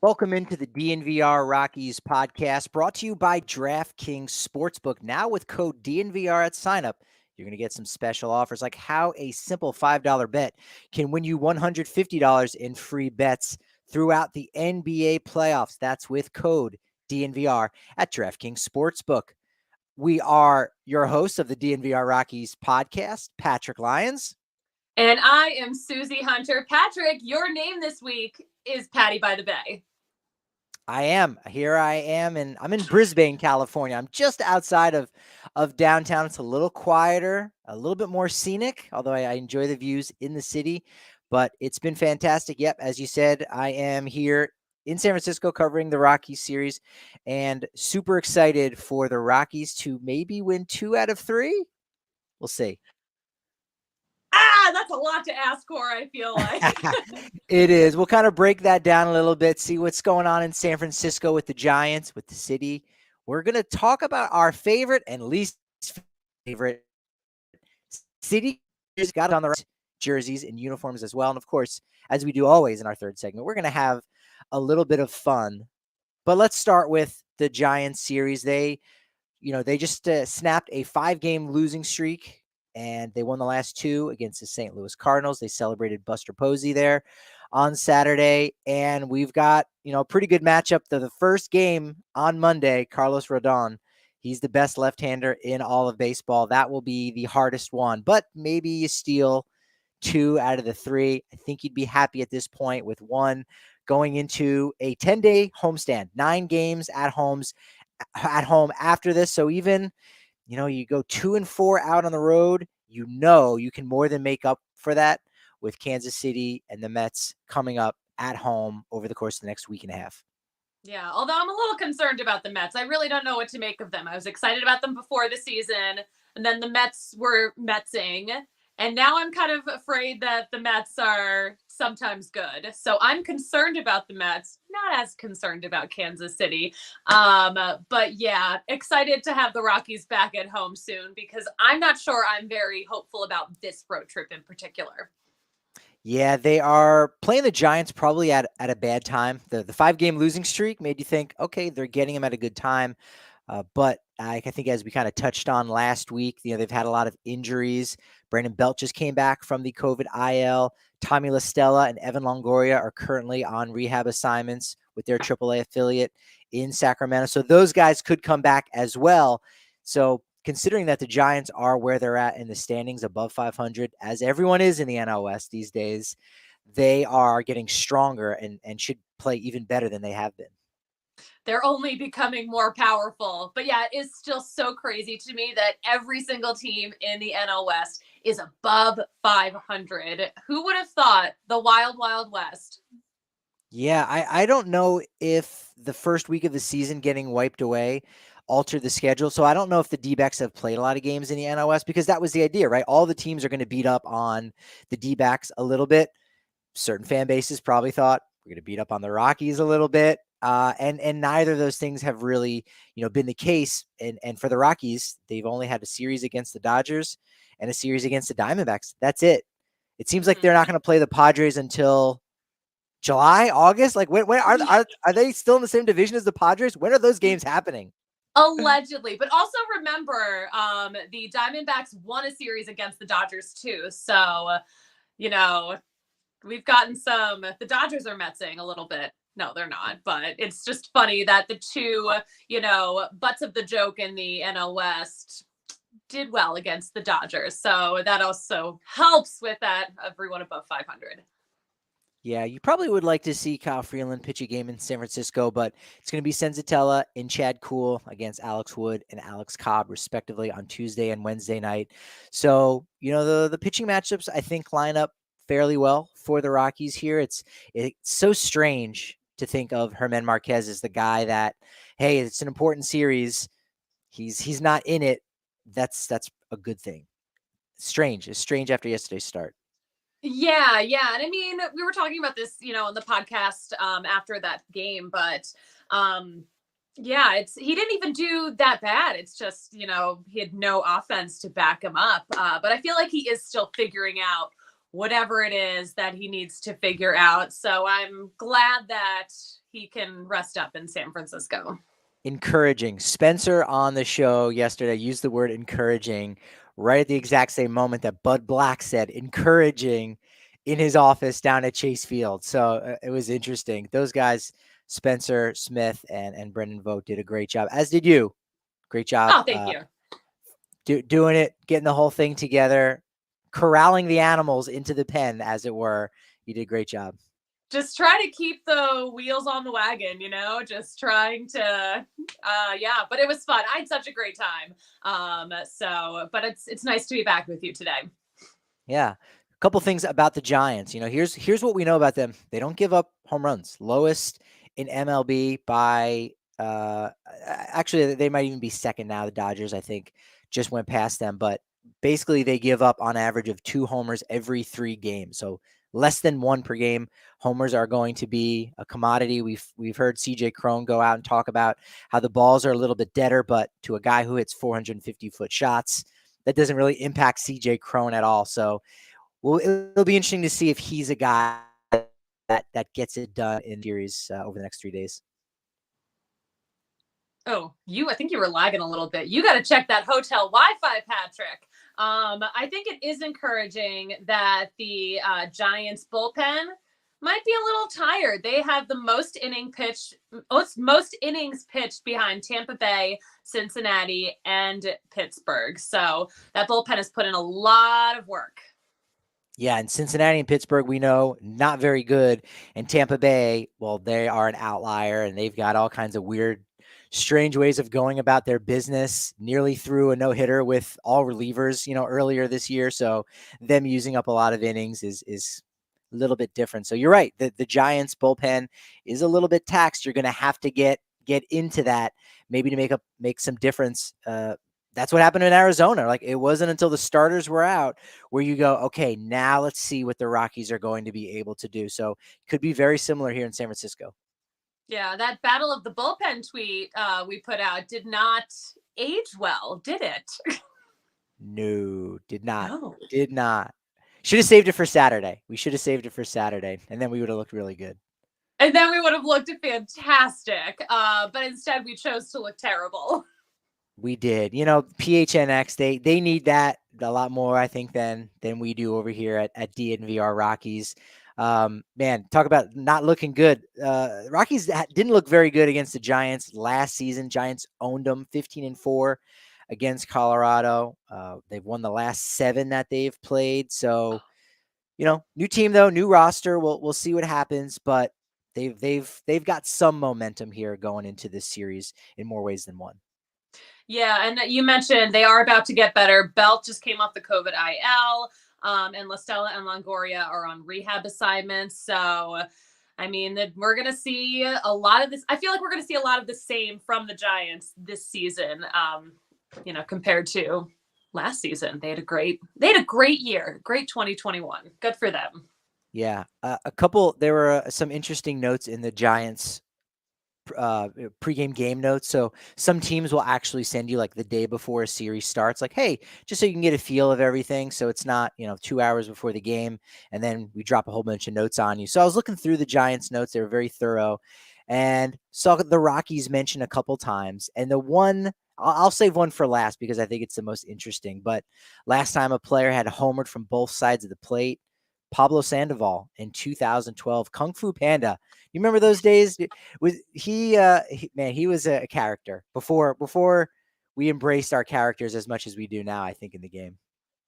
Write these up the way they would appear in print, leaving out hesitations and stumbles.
Welcome into the DNVR Rockies podcast brought to you by DraftKings Sportsbook. Now with code DNVR at signup, you're going to get some special offers like how a simple $5 bet can win you $150 in free bets throughout the NBA playoffs. That's with code DNVR at DraftKings Sportsbook. We are your hosts of the DNVR Rockies podcast, Patrick Lyons. And I am Suzie Hunter. Patrick, your name this week is Patty by the Bay. I am. Here I am, and I'm in Brisbane, California. I'm just outside of downtown. It's a little quieter, a little bit more scenic, although I enjoy the views in the city. But it's been fantastic. Yep, as you said, I am here in San Francisco covering the Rockies series, and super excited for the Rockies to maybe win 2 out of 3. We'll see. That's a lot to ask for, I feel like. It is. We'll kind of break that down a little bit, see what's going on in San Francisco with the Giants, with the city. We're going to talk about our favorite and least favorite city. Got it on the right jerseys and uniforms as well. And of course, as we do always in our third segment, we're going to have a little bit of fun. But let's start with the Giants series. They just snapped a 5-game losing streak, and they won the last 2 against the St. Louis Cardinals. They celebrated Buster Posey there on Saturday, and we've got, a pretty good matchup. The first game on Monday, Carlos Rodon, he's the best left-hander in all of baseball. That will be the hardest one, but maybe you steal 2 out of the 3. I think you'd be happy at this point with 1 going into a 10-day homestand, 9 games at home after this. So even you go 2-4 out on the road, you can more than make up for that with Kansas City and the Mets coming up at home over the course of the next week and a half. Yeah, although I'm a little concerned about the Mets. I really don't know what to make of them. I was excited about them before the season, and then the Mets were Metsing. And now I'm kind of afraid that the Mets are sometimes good. So I'm concerned about the Mets, not as concerned about Kansas City. But yeah, excited to have the Rockies back at home soon because I'm not sure I'm very hopeful about this road trip in particular. Yeah, they are playing the Giants probably at a bad time. The 5-game losing streak made you think, okay, they're getting them at a good time. But I think as we kind of touched on last week, they've had a lot of injuries. Brandon Belt just came back from the COVID IL. Tommy La Stella and Evan Longoria are currently on rehab assignments with their AAA affiliate in Sacramento. So those guys could come back as well. So considering that the Giants are where they're at in the standings above 500, as everyone is in the NL West these days, they are getting stronger and should play even better than they have been. They're only becoming more powerful. But yeah, it is still so crazy to me that every single team in the NL West is above 500. Who would have thought the wild, wild West? Yeah, I don't know if the first week of the season getting wiped away altered the schedule. So I don't know if the D-backs have played a lot of games in the NL West because that was the idea, right? All the teams are going to beat up on the D-backs a little bit. Certain fan bases probably thought we're going to beat up on the Rockies a little bit. And neither of those things have really, been the case. And for the Rockies, they've only had a series against the Dodgers and a series against the Diamondbacks. That's it. It seems like they're not going to play the Padres until July, August. Like when are they still in the same division as the Padres? When are those games happening? Allegedly, but also remember, the Diamondbacks won a series against the Dodgers too. So, we've gotten the Dodgers are Metsing a little bit. No, they're not, but it's just funny that the two, butts of the joke in the NL West did well against the Dodgers. So that also helps with that everyone above 500. Yeah, you probably would like to see Kyle Freeland pitch a game in San Francisco, but it's going to be Senzatella and Chad Kuhl against Alex Wood and Alex Cobb, respectively, on Tuesday and Wednesday night. So, the pitching matchups, I think, line up fairly well for the Rockies here. It's so strange to think of Germán Marquez as the guy that, hey, it's an important series. He's not in it. That's a good thing. Strange. It's strange after yesterday's start. Yeah. And I mean, we were talking about this, on the podcast after that game, but yeah, he didn't even do that bad. It's just, he had no offense to back him up. But I feel like he is still figuring out whatever it is that he needs to figure out. So I'm glad that he can rest up in San Francisco. Encouraging. Spencer on the show yesterday used the word encouraging right at the exact same moment that Bud Black said encouraging in his office down at Chase Field. So it was interesting. Those guys, Spencer Smith and Brendan Vogt, did a great job, as did you. Great job Oh, thank you. doing it, getting the whole thing together, corralling the animals into the pen, as it were. You did a great job. Just try to keep the wheels on the wagon, just trying to, but it was fun. I had such a great time. But it's nice to be back with you today. Yeah. A couple things about the Giants. Here's what we know about them. They don't give up home runs. Lowest in MLB by actually they might even be second now. The Dodgers, I think, just went past them, but basically they give up on average of 2 homers every 3 games. So less than 1 per game. Homers are going to be a commodity. We've heard CJ Cron go out and talk about how the balls are a little bit deader, but to a guy who hits 450-foot shots, that doesn't really impact CJ Cron at all. So it'll be interesting to see if he's a guy that gets it done in series over the next 3 days. Oh, I think you were lagging a little bit. You got to check that hotel Wi-Fi, Patrick. I think it is encouraging that the Giants bullpen might be a little tired. They have the most innings pitched behind Tampa Bay, Cincinnati, and Pittsburgh. So that bullpen has put in a lot of work. Yeah, and Cincinnati and Pittsburgh, we know, not very good. And Tampa Bay, well, they are an outlier, and they've got all kinds of weird, strange ways of going about their business. Nearly threw a no-hitter with all relievers, earlier this year. So them using up a lot of innings is a little bit different. So you're right. The Giants bullpen is a little bit taxed. You're going to have to get into that maybe to make some difference. That's what happened in Arizona. Like, it wasn't until the starters were out where you go, okay, now let's see what the Rockies are going to be able to do. So it could be very similar here in San Francisco. Yeah, that Battle of the Bullpen tweet we put out did not age well, did it? No, did not. No. Did not. Should have saved it for Saturday. We should have saved it for Saturday, and then we would have looked really good. And then we would have looked fantastic. But instead we chose to look terrible. We did. PHNX, they need that a lot more, I think, than we do over here at DNVR Rockies. Man, talk about not looking good. Rockies didn't look very good against the Giants last season. Giants owned them 15-4 against Colorado. They've won the last 7 that they've played. So, new team though, new roster. We'll see what happens, but they've got some momentum here going into this series in more ways than one. Yeah, and you mentioned they are about to get better. Belt just came off the COVID IL, and La Stella and Longoria are on rehab assignments. So, I mean, we're going to see a lot of this. I feel like we're going to see a lot of the same from the Giants this season, compared to last season. They had a great year, great 2021. Good for them. Yeah, there were some interesting notes in the Giants pregame game notes. So some teams will actually send you like the day before a series starts, like, hey, just so you can get a feel of everything. So it's not, 2 hours before the game, and then we drop a whole bunch of notes on you. So I was looking through the Giants notes. They were very thorough, and saw the Rockies mentioned a couple times. And the one, I'll save one for last because I think it's the most interesting. But last time a player had homered from both sides of the plate, Pablo Sandoval in 2012, Kung Fu Panda. You remember those days? He was a character before we embraced our characters as much as we do now, I think, in the game.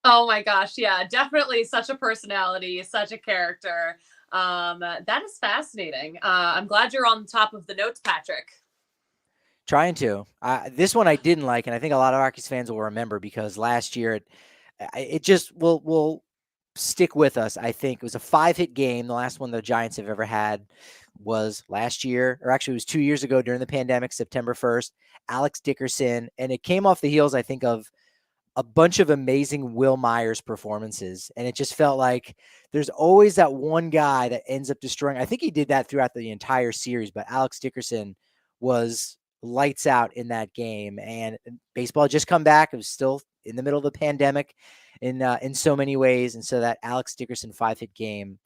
Oh my gosh. Yeah, definitely such a personality, such a character. That is fascinating. I'm glad you're on top of the notes, Patrick. Trying to. This one I didn't like, and I think a lot of Rockies fans will remember because last year it just will stick with us. I think it was a 5-hit game. The last one the Giants have ever had was last year, or actually it was 2 years ago during the pandemic, September 1st, Alex Dickerson. And it came off the heels, I think, of a bunch of amazing Will Myers performances. And it just felt like there's always that one guy that ends up destroying. I think he did that throughout the entire series, but Alex Dickerson was lights out in that game. And baseball had just come back. It was still in the middle of the pandemic in so many ways. And so that Alex Dickerson 5-hit game,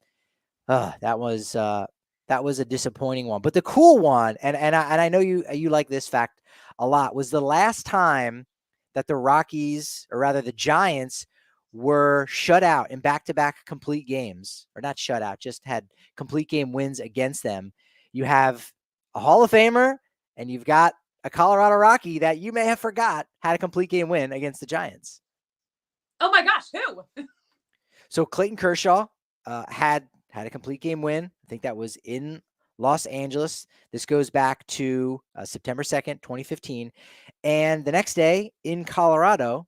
that was a disappointing one. But the cool one, and I know you like this fact a lot, was the last time that the Rockies, or rather the Giants, were shut out in back-to-back complete games, or not shut out, just had complete game wins against them. You have a Hall of Famer, and you've got a Colorado Rocky that you may have forgot had a complete game win against the Giants. Oh my gosh, who? So Clayton Kershaw had a complete game win. I think that was in Los Angeles. This goes back to September 2nd, 2015. And the next day in Colorado,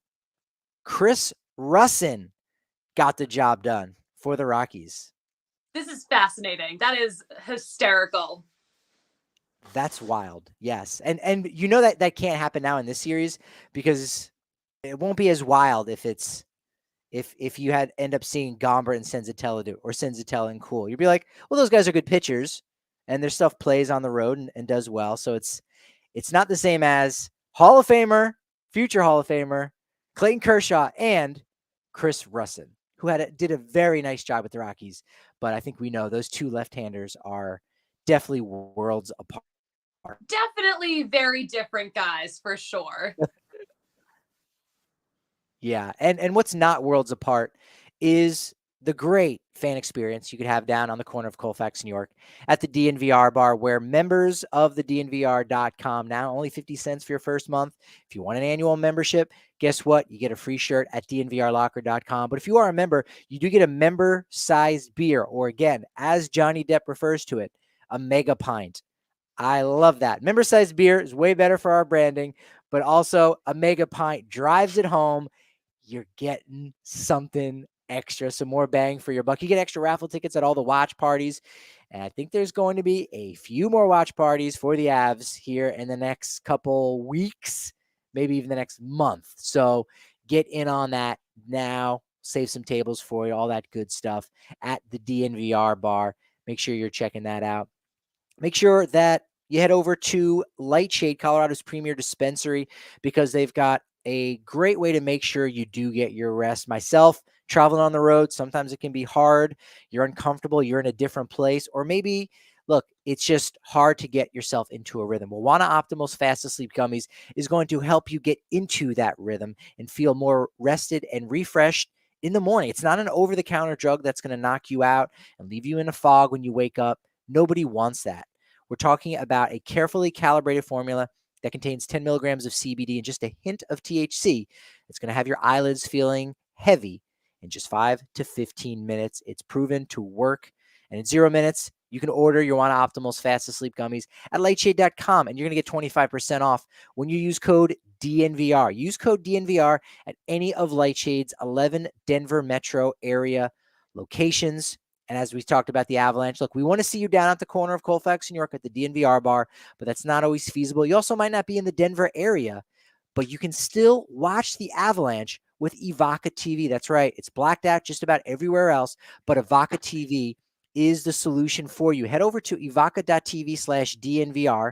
Chris Russin got the job done for the Rockies. This is fascinating. That is hysterical. That's wild. Yes. And you know that can't happen now in this series because it won't be as wild if you had end up seeing Gomber and Senzatella do, or Senzatella and Cool. You'd be like, well, those guys are good pitchers and their stuff plays on the road and does well. So it's not the same as Hall of Famer, future Hall of Famer, Clayton Kershaw, and Chris Russin, who did a very nice job with the Rockies. But I think we know those two left-handers are definitely worlds apart. Definitely very different guys, for sure. Yeah, and what's not worlds apart is the great fan experience you could have down on the corner of Colfax, New York at the DNVR bar, where members of the DNVR.com, now only 50 cents for your first month. If you want an annual membership, guess what? You get a free shirt at DNVRlocker.com. But if you are a member, you do get a member-sized beer, or again, as Johnny Depp refers to it, a mega pint. I love that. Member-sized beer is way better for our branding, but also a mega pint drives it home. You're getting something extra, some more bang for your buck. You get extra raffle tickets at all the watch parties. And I think there's going to be a few more watch parties for the Avs here in the next couple weeks, maybe even the next month. So get in on that now. Save some tables for you, all that good stuff at the DNVR bar. Make sure you're checking that out. Make sure that you head over to Lightshade, Colorado's premier dispensary, because they've got a great way to make sure you do get your rest. Myself, traveling on the road, sometimes it can be hard. You're uncomfortable. You're in a different place. Or maybe, look, it's just hard to get yourself into a rhythm. Well, Wana Optimal's Fast Asleep Gummies is going to help you get into that rhythm and feel more rested and refreshed in the morning. It's not an over-the-counter drug that's going to knock you out and leave you in a fog when you wake up. Nobody wants that. We're talking about a carefully calibrated formula that contains 10 milligrams of CBD and just a hint of THC. It's going to have your eyelids feeling heavy in just 5 to 15 minutes. It's proven to work. And in 0 minutes, you can order your Wana Optimal's Fast Asleep Gummies at lightshade.com, and you're going to get 25% off when you use code DNVR. Use code DNVR at any of Lightshade's 11 Denver metro area locations. And as we talked about the Avalanche, look, we want to see you down at the corner of Colfax, New York at the DNVR bar, but that's not always feasible. You also might not be in the Denver area, but you can still watch the Avalanche with Evoca TV. That's right. It's blacked out just about everywhere else, but Evoca TV is the solution for you. Head over to evoca.tv/DNVR,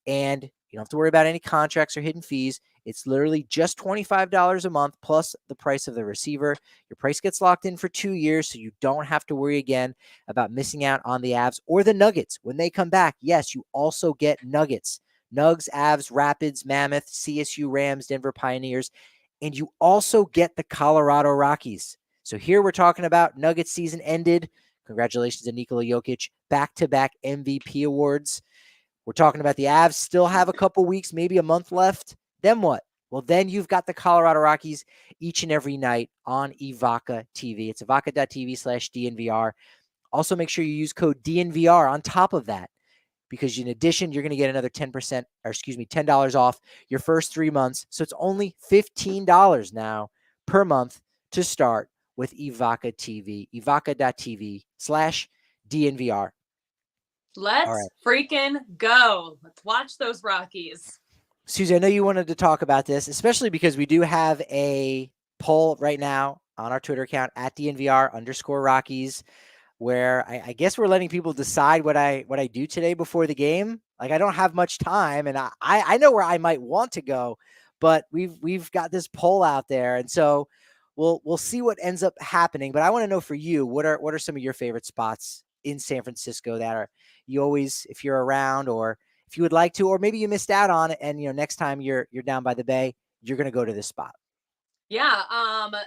and you don't have to worry about any contracts or hidden fees. It's literally just $25 a month plus the price of the receiver. Your price gets locked in for 2 years, so you don't have to worry again about missing out on the Avs or the Nuggets. When they come back, yes, you also get Nuggets. Nugs, Avs, Rapids, Mammoth, CSU, Rams, Denver Pioneers, and you also get the Colorado Rockies. So here we're talking about Nuggets season ended. Congratulations to Nikola Jokic, back-to-back MVP awards. We're talking about the Avs still have a couple weeks, maybe a month left. Then what? Well, then you've got the Colorado Rockies each and every night on Evoca TV. It's evoca.tv/DNVR. Also, make sure you use code DNVR on top of that, because in addition, you're going to get another $10 off your first 3 months. So it's only $15 now per month to start with Evoca TV. Evoca.tv/DNVR. Let's freaking go. Let's watch those Rockies. Suzie, I know you wanted to talk about this, especially because we do have a poll right now on our Twitter account at DNVR_Rockies, where I guess we're letting people decide what I do today before the game. Like, I don't have much time, and I know where I might want to go, but we've got this poll out there, and so we'll see what ends up happening. But I want to know for you, what are some of your favorite spots in San Francisco that are you always, if you're around, or if you would like to, or maybe you missed out on it, and next time you're down by the bay, you're gonna go to this spot. Yeah.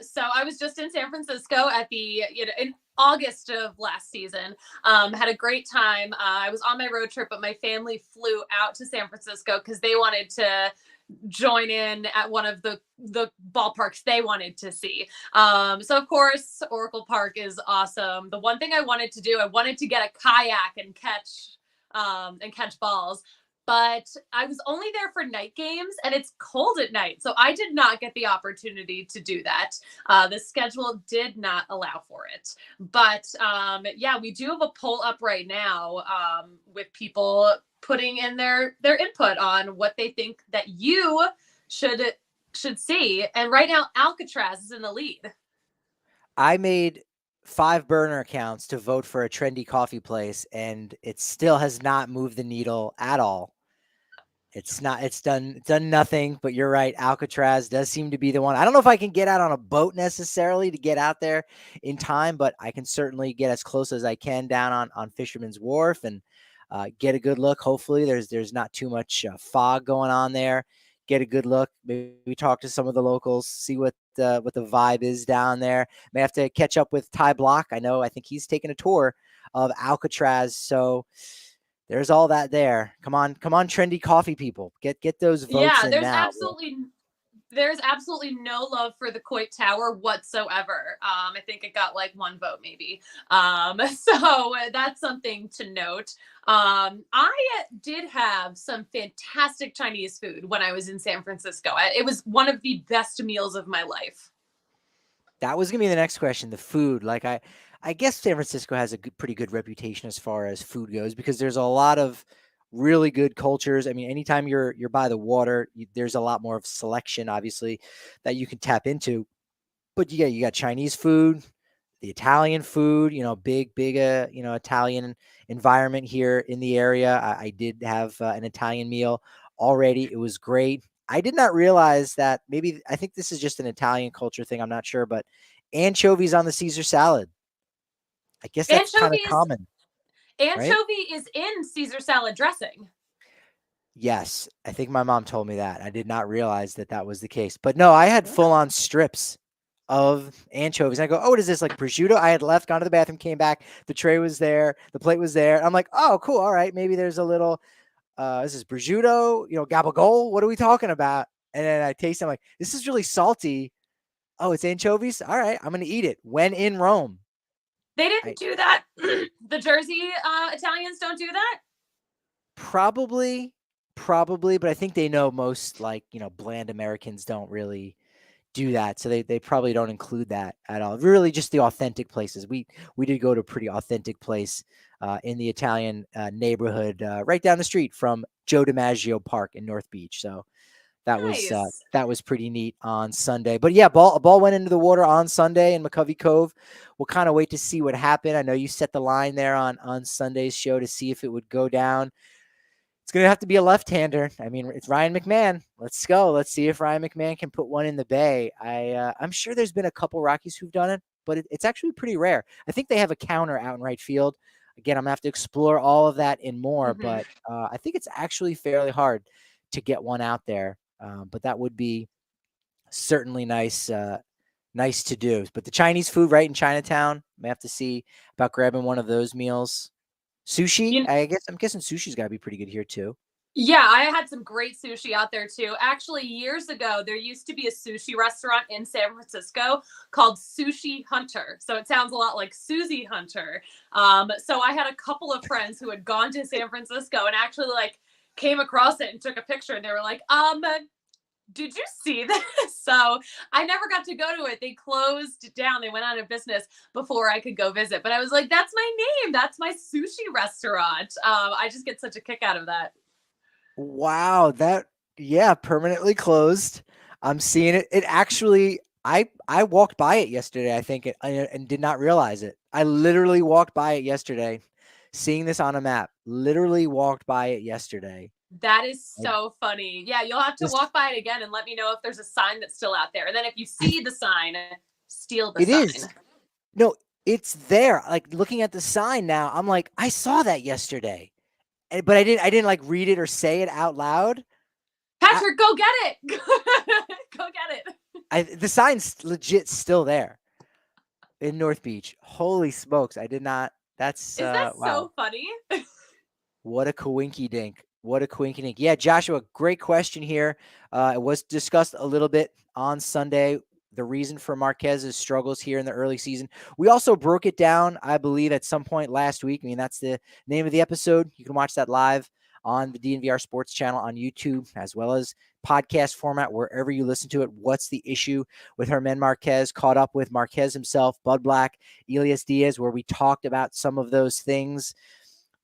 So I was just in San Francisco at in August of last season. Had a great time. I was on my road trip, but my family flew out to San Francisco because they wanted to join in at one of the ballparks they wanted to see. So of course, Oracle Park is awesome. The one thing I wanted to do, I wanted to get a kayak and catch balls. But I was only there for night games and it's cold at night. So I did not get the opportunity to do that. The schedule did not allow for it. But yeah, we do have a poll up right now with people putting in their input on what they think that you should see. And right now, Alcatraz is in the lead. I made 5 burner accounts to vote for a trendy coffee place, and it still has not moved the needle at all. It's done nothing, but you're right. Alcatraz does seem to be the one. I don't know if I can get out on a boat necessarily to get out there in time, but I can certainly get as close as I can down on Fisherman's Wharf and get a good look. Hopefully there's not too much fog going on there. Get a good look. Maybe talk to some of the locals, see what the vibe is down there. May have to catch up with Ty Block. I think he's taking a tour of Alcatraz. So there's all that there. Come on, trendy coffee people. Get those votes in now. There's absolutely no love for the Coit Tower whatsoever. I think it got like 1 vote maybe. So that's something to note. I did have some fantastic Chinese food when I was in San Francisco. It was one of the best meals of my life. That was gonna be the next question. The food, like I guess San Francisco has a pretty good reputation as far as food goes because there's a lot of really good cultures. I mean, anytime you're by the water, there's a lot more of selection, obviously, that you can tap into. But yeah, you got Chinese food, the Italian food, big Italian environment here in the area. I did have an Italian meal already. It was great. I did not realize that I think this is just an Italian culture thing. I'm not sure, but anchovies on the Caesar salad. I guess that's kind of common. Anchovy right? is in Caesar salad dressing. Yes, I think my mom told me that. I did not realize that was the case. But no, I had full-on strips of anchovies. I go, oh, what is this, like prosciutto? I had left, gone to the bathroom, came back. The tray was there. The plate was there. I'm like, oh, cool. All right. Maybe there's a little, this is prosciutto, gabagool. What are we talking about? And then I taste it. I'm like, this is really salty. Oh, it's anchovies? All right. I'm going to eat it. When in Rome. They didn't do that. The Jersey Italians don't do that? Probably, but I think they know most bland Americans don't really do that. So they probably don't include that at all. Really just the authentic places. We did go to a pretty authentic place in the Italian neighborhood right down the street from Joe DiMaggio Park in North Beach. So that was pretty neat on Sunday. But yeah, a ball went into the water on Sunday in McCovey Cove. We'll kind of wait to see what happened. I know you set the line there on Sunday's show to see if it would go down. It's going to have to be a left-hander. I mean, it's Ryan McMahon. Let's go. Let's see if Ryan McMahon can put one in the bay. I'm sure there's been a couple Rockies who've done it, but it's actually pretty rare. I think they have a counter out in right field. Again, I'm going to have to explore all of that and more, but I think it's actually fairly hard to get one out there. But that would be certainly nice to do. But the Chinese food right in Chinatown, may have to see about grabbing one of those meals. Sushi, I'm guessing sushi's got to be pretty good here too. Yeah, I had some great sushi out there too. Actually, years ago, there used to be a sushi restaurant in San Francisco called Sushi Hunter. So it sounds a lot like Suzie Hunter. So I had a couple of friends who had gone to San Francisco and actually came across it and took a picture, and they were like, did you see this? So I never got to go to it. They closed down. They went out of business before I could go visit. But I was like, that's my name. That's my sushi restaurant. I just get such a kick out of that. Wow. Permanently closed. I'm seeing it. It actually, I walked by it yesterday, I think, and did not realize it. I literally walked by it yesterday, seeing this on a map. literally walked by it yesterday. That is And so funny. Yeah, you'll have to this, walk by it again and let me know if there's a sign that's still out there. And then if you see the sign, steal the it sign. is. No, it's there. Like looking at the sign now, I'm like, I saw that yesterday. But I didn't like read it or say it out loud. Patrick, go get it. Go get it. The sign's legit still there in North Beach. Holy smokes. I did not. That's Is that wow. so funny? What a coinky dink. What a coinky dink. Yeah, Joshua, great question here. It was discussed a little bit on Sunday, the reason for Marquez's struggles here in the early season. We also broke it down, I believe, at some point last week. I mean, that's the name of the episode. You can watch that live on the DNVR Sports channel on YouTube, as well as podcast format, wherever you listen to it. What's the issue with Germán Marquez? Caught up with Marquez himself, Bud Black, Elias Diaz, where we talked about some of those things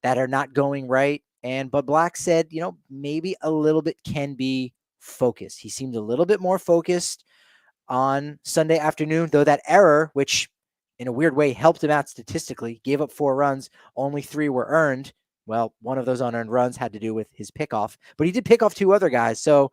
that are not going right. And Bud Black said, maybe a little bit can be focused. He seemed a little bit more focused on Sunday afternoon, though that error, which in a weird way helped him out statistically, gave up 4 runs, only 3 were earned. Well, one of those unearned runs had to do with his pickoff, but he did pick off 2 other guys. So,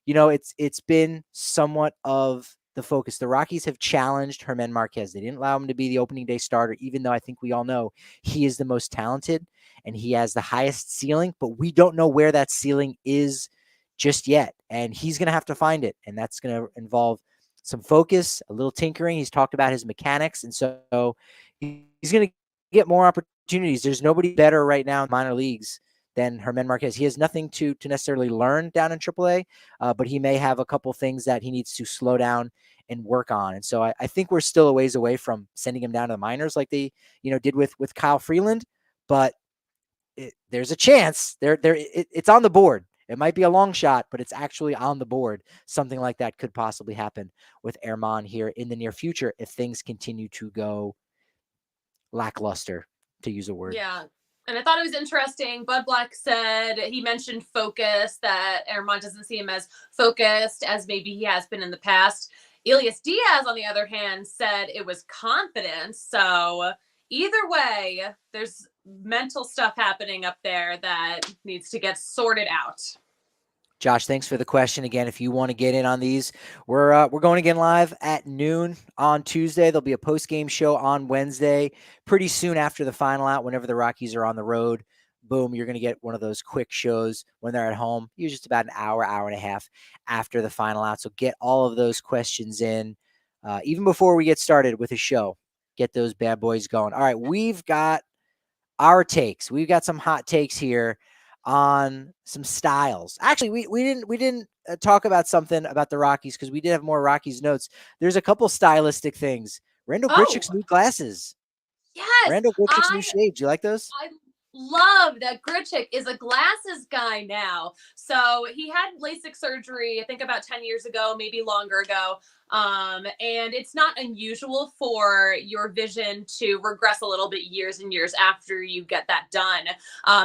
it's been somewhat of the focus. The Rockies have challenged Germán Marquez. They didn't allow him to be the opening day starter, even though I think we all know he is the most talented and he has the highest ceiling, but we don't know where that ceiling is just yet. And he's going to have to find it. And that's going to involve some focus, a little tinkering. He's talked about his mechanics. And so he's going to get more opportunities. There's nobody better right now in minor leagues than Germán Marquez. He has nothing to necessarily learn down in AAA, but he may have a couple things that he needs to slow down and work on. And so I think we're still a ways away from sending him down to the minors like they did with Kyle Freeland. But there's a chance it's on the board. It might be a long shot, but it's actually on the board. Something like that could possibly happen with Germán here in the near future if things continue to go lackluster, to use a word. Yeah. And I thought it was interesting. Bud Black said he mentioned focus, that Germán doesn't see him as focused as maybe he has been in the past. Elias Diaz, on the other hand, said it was confidence. So either way, there's mental stuff happening up there that needs to get sorted out. Josh, thanks for the question again. If you want to get in on these, we're going again live at noon on Tuesday. There'll be a post-game show on Wednesday, pretty soon after the final out, whenever the Rockies are on the road. Boom, you're going to get one of those quick shows when they're at home, usually just about an hour and a half after the final out. So get all of those questions in even before we get started with the show. Get those bad boys going. All right, we've got our takes. We've got some hot takes here on some styles. Actually, we didn't talk about something about the Rockies because we did have more Rockies notes. There's a couple stylistic things. Randall Grichuk's new glasses. Yes. Randall Grichuk's new shades. You like those? I love that Grichuk is a glasses guy now. So he had LASIK surgery, I think about 10 years ago, maybe longer ago. And it's not unusual for your vision to regress a little bit years and years after you get that done.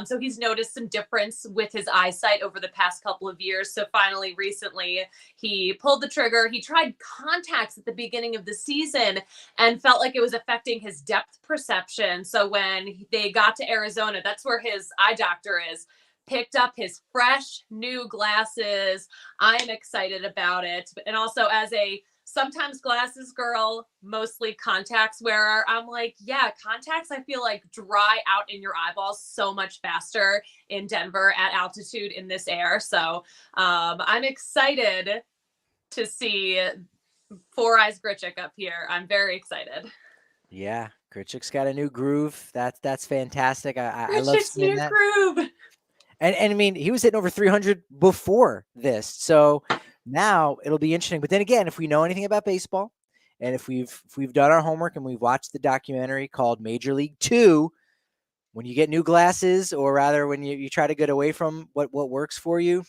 So he's noticed some difference with his eyesight over the past couple of years. So finally, recently, he pulled the trigger. He tried contacts at the beginning of the season and felt like it was affecting his depth perception. So when they got to Arizona, that's where his eye doctor is, picked up his fresh new glasses. I am excited about it. And also, as a sometimes glasses girl, mostly contacts wearer, I'm like, yeah, contacts I feel like dry out in your eyeballs so much faster in Denver at altitude in this air. So I'm excited to see Four Eyes Grichuk up here. I'm very excited. Yeah, Grichuk's got a new groove. That's fantastic. I love Grichuk's seeing new that. groove. And I mean, he was hitting over 300 before this. So now it'll be interesting. But then again, if we know anything about baseball, and if we've done our homework and we've watched the documentary called Major League 2, when you get new glasses, or rather when you try to get away from what works for you,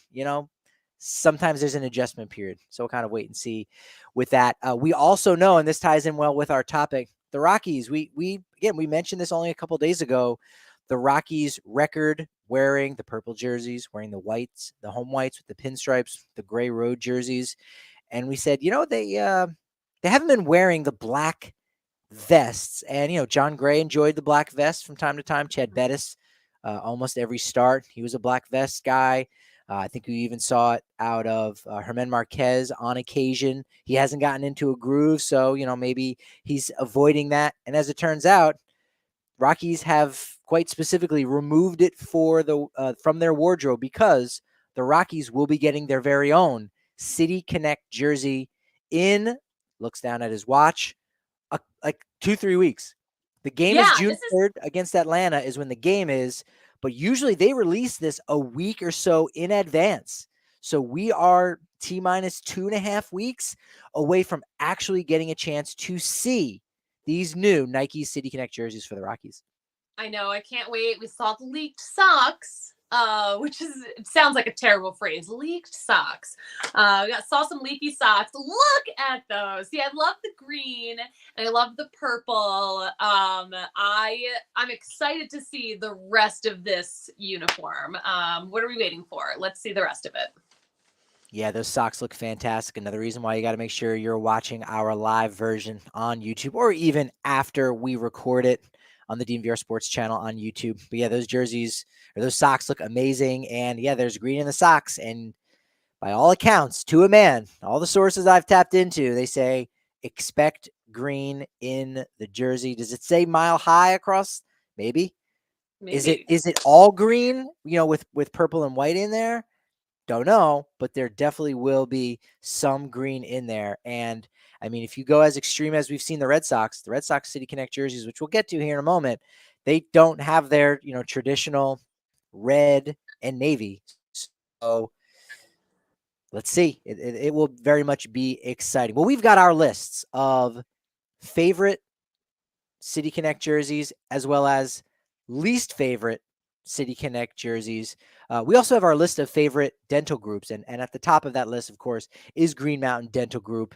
sometimes there's an adjustment period. So we'll kind of wait and see with that. We also know, and this ties in well with our topic, the Rockies. We mentioned this only a couple days ago. The Rockies record wearing the purple jerseys, wearing the whites, the home whites with the pinstripes, the gray road jerseys. And we said, they haven't been wearing the black vests. And, John Gray enjoyed the black vest from time to time. Chad Bettis almost every start. He was a black vest guy. I think we even saw it out of Herman Marquez on occasion. He hasn't gotten into a groove, so maybe he's avoiding that. And as it turns out, Rockies have quite specifically removed it from their wardrobe because the Rockies will be getting their very own City Connect jersey in, looks down at his watch, like 2-3 weeks. The game is Yeah, June this is 3rd against Atlanta is when the game is, but usually they release this a week or so in advance. So we are T-minus 2.5 weeks away from actually getting a chance to see these new Nike City Connect jerseys for the Rockies. I know, I can't wait. We saw the leaked socks, which it sounds like a terrible phrase. Leaked socks. Saw some leaky socks. Look at those. See, I love the green and I love the purple. I'm excited to see the rest of this uniform. What are we waiting for? Let's see the rest of it. Yeah, those socks look fantastic. Another reason why you got to make sure you're watching our live version on YouTube or even after we record it on the DNVR Sports channel on YouTube. But yeah, those jerseys or those socks look amazing. And yeah, there's green in the socks. And by all accounts, to a man, all the sources I've tapped into, they say expect green in the jersey. Does it say mile high across? Maybe. Maybe. Is it all green, with purple and white in there? Don't know, but there definitely will be some green in there. And I mean, if you go as extreme as we've seen the Red Sox City Connect jerseys, which we'll get to here in a moment, they don't have their, traditional red and navy. So let's see. It will very much be exciting. Well, we've got our lists of favorite City Connect jerseys as well as least favorite City Connect jerseys. We also have our list of favorite dental groups. And at the top of that list, of course, is Green Mountain Dental Group.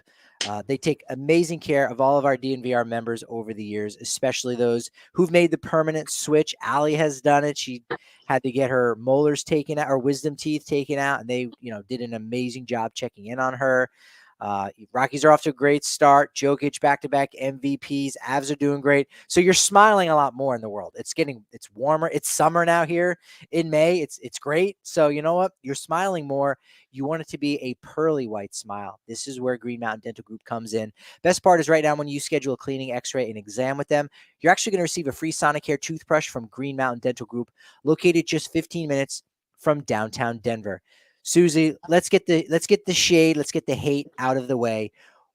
They take amazing care of all of our DNVR members over the years, especially those who've made the permanent switch. Allie has done it. She had to get her molars taken out or wisdom teeth taken out, and they, did an amazing job checking in on her. Rockies are off to a great start. Jokic back-to-back MVPs. Avs are doing great. So you're smiling a lot more in the world. It's warmer. It's summer now here in May. It's great. So you know what? You're smiling more. You want it to be a pearly white smile. This is where Green Mountain Dental Group comes in. Best part is right now when you schedule a cleaning, x-ray, and exam with them, you're actually going to receive a free Sonicare toothbrush from Green Mountain Dental Group, located just 15 minutes from downtown Denver. Suzie, let's get the shade, let's get the hate out of the way.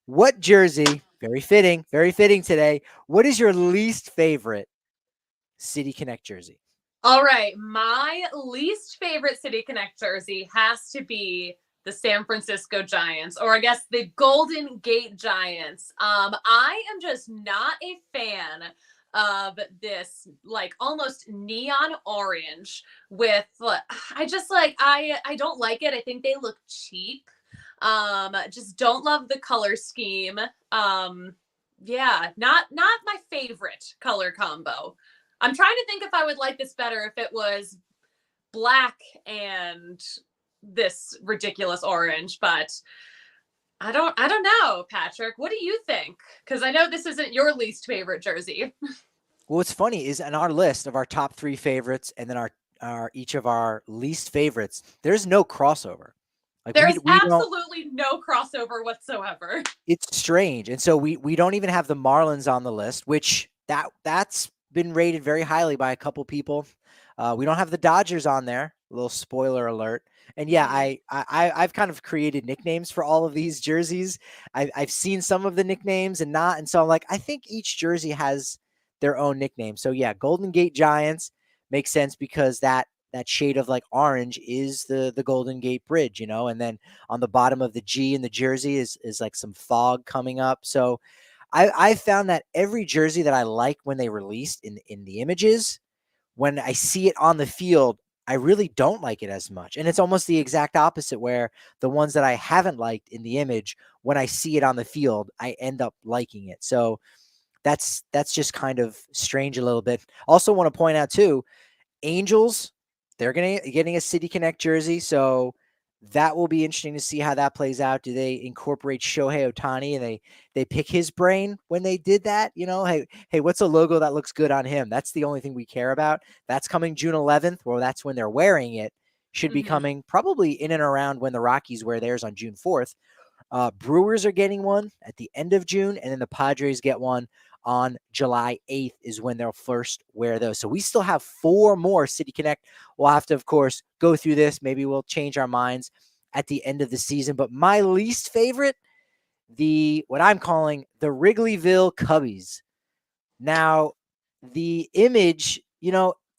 What jersey, very fitting today, what is your least favorite City Connect jersey? All right, my least favorite City Connect jersey has to be the San Francisco Giants, or I guess the Golden Gate Giants. I am just not a fan of this like almost neon orange with I don't like it. I think they look cheap. Just don't love the color scheme. Yeah, not my favorite color combo. I'm trying to think if I would like this better if it was black and this ridiculous orange, but I don't know, Patrick. What do you think? Because I know this isn't your least favorite jersey. Well, what's funny is in our list of our top 3 favorites and then our each of our least favorites, there's no crossover. Like There's we don't. absolutely no crossover whatsoever. It's strange, and so we don't even have the Marlins on the list, which that's been rated very highly by a couple people. We don't have the Dodgers on there. A little spoiler alert. And yeah, I've kind of created nicknames for all of these jerseys. I've seen some of the nicknames and not, and so I'm like, I think each jersey has their own nickname. So yeah, Golden Gate Giants makes sense because that shade of like orange is the Golden Gate Bridge, and then on the bottom of the G in the jersey is like some fog coming up. So I found that every jersey that I like when they released in the images, when I see it on the field, I really don't like it as much. And it's almost the exact opposite where the ones that I haven't liked in the image, when I see it on the field, I end up liking it. So that's just kind of strange a little bit. Also want to point out too, Angels, they're getting a City Connect jersey. So that will be interesting to see how that plays out. Do they incorporate Shohei Ohtani and they pick his brain when they did that? Hey, what's a logo that looks good on him? That's the only thing we care about. That's coming June 11th. Well, that's when they're wearing it. Should be coming probably in and around when the Rockies wear theirs on June 4th. Brewers are getting one at the end of June, and then the Padres get one on July 8th is when they'll first wear those. So we still have 4 more City Connect. We'll have to, of course, go through this. Maybe we'll change our minds at the end of the season. But my least favorite, what I'm calling the Wrigleyville Cubbies. Now, the image,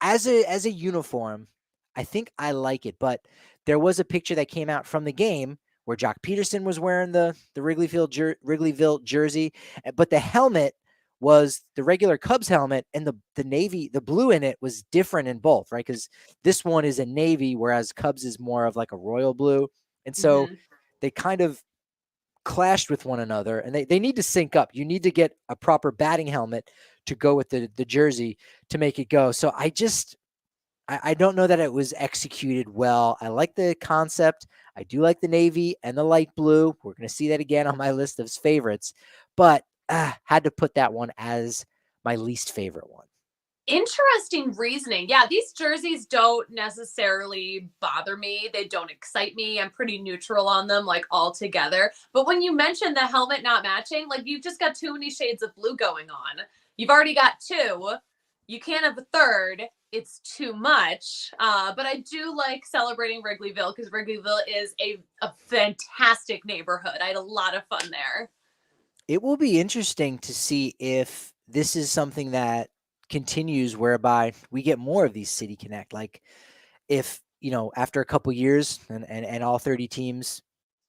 as a uniform, I think I like it. But there was a picture that came out from the game where Jock Peterson was wearing the Wrigleyville jersey, but the helmet was the regular Cubs helmet, and the blue in it was different in both, right? Because this one is a navy, whereas Cubs is more of like a royal blue. And so they kind of clashed with one another, and they need to sync up. You need to get a proper batting helmet to go with the jersey to make it go. So I don't know that it was executed well. I like the concept. I do like the navy and the light blue. We're going to see that again on my list of favorites, but had to put that one as my least favorite one. Interesting reasoning. Yeah, these jerseys don't necessarily bother me. They don't excite me. I'm pretty neutral on them, like altogether. But when you mentioned the helmet not matching, like you've just got too many shades of blue going on. You've already got 2. You can't have a third. It's too much. But I do like celebrating Wrigleyville because Wrigleyville is a fantastic neighborhood. I had a lot of fun there. It will be interesting to see if this is something that continues whereby we get more of these City Connect. Like if, after a couple years and all 30 teams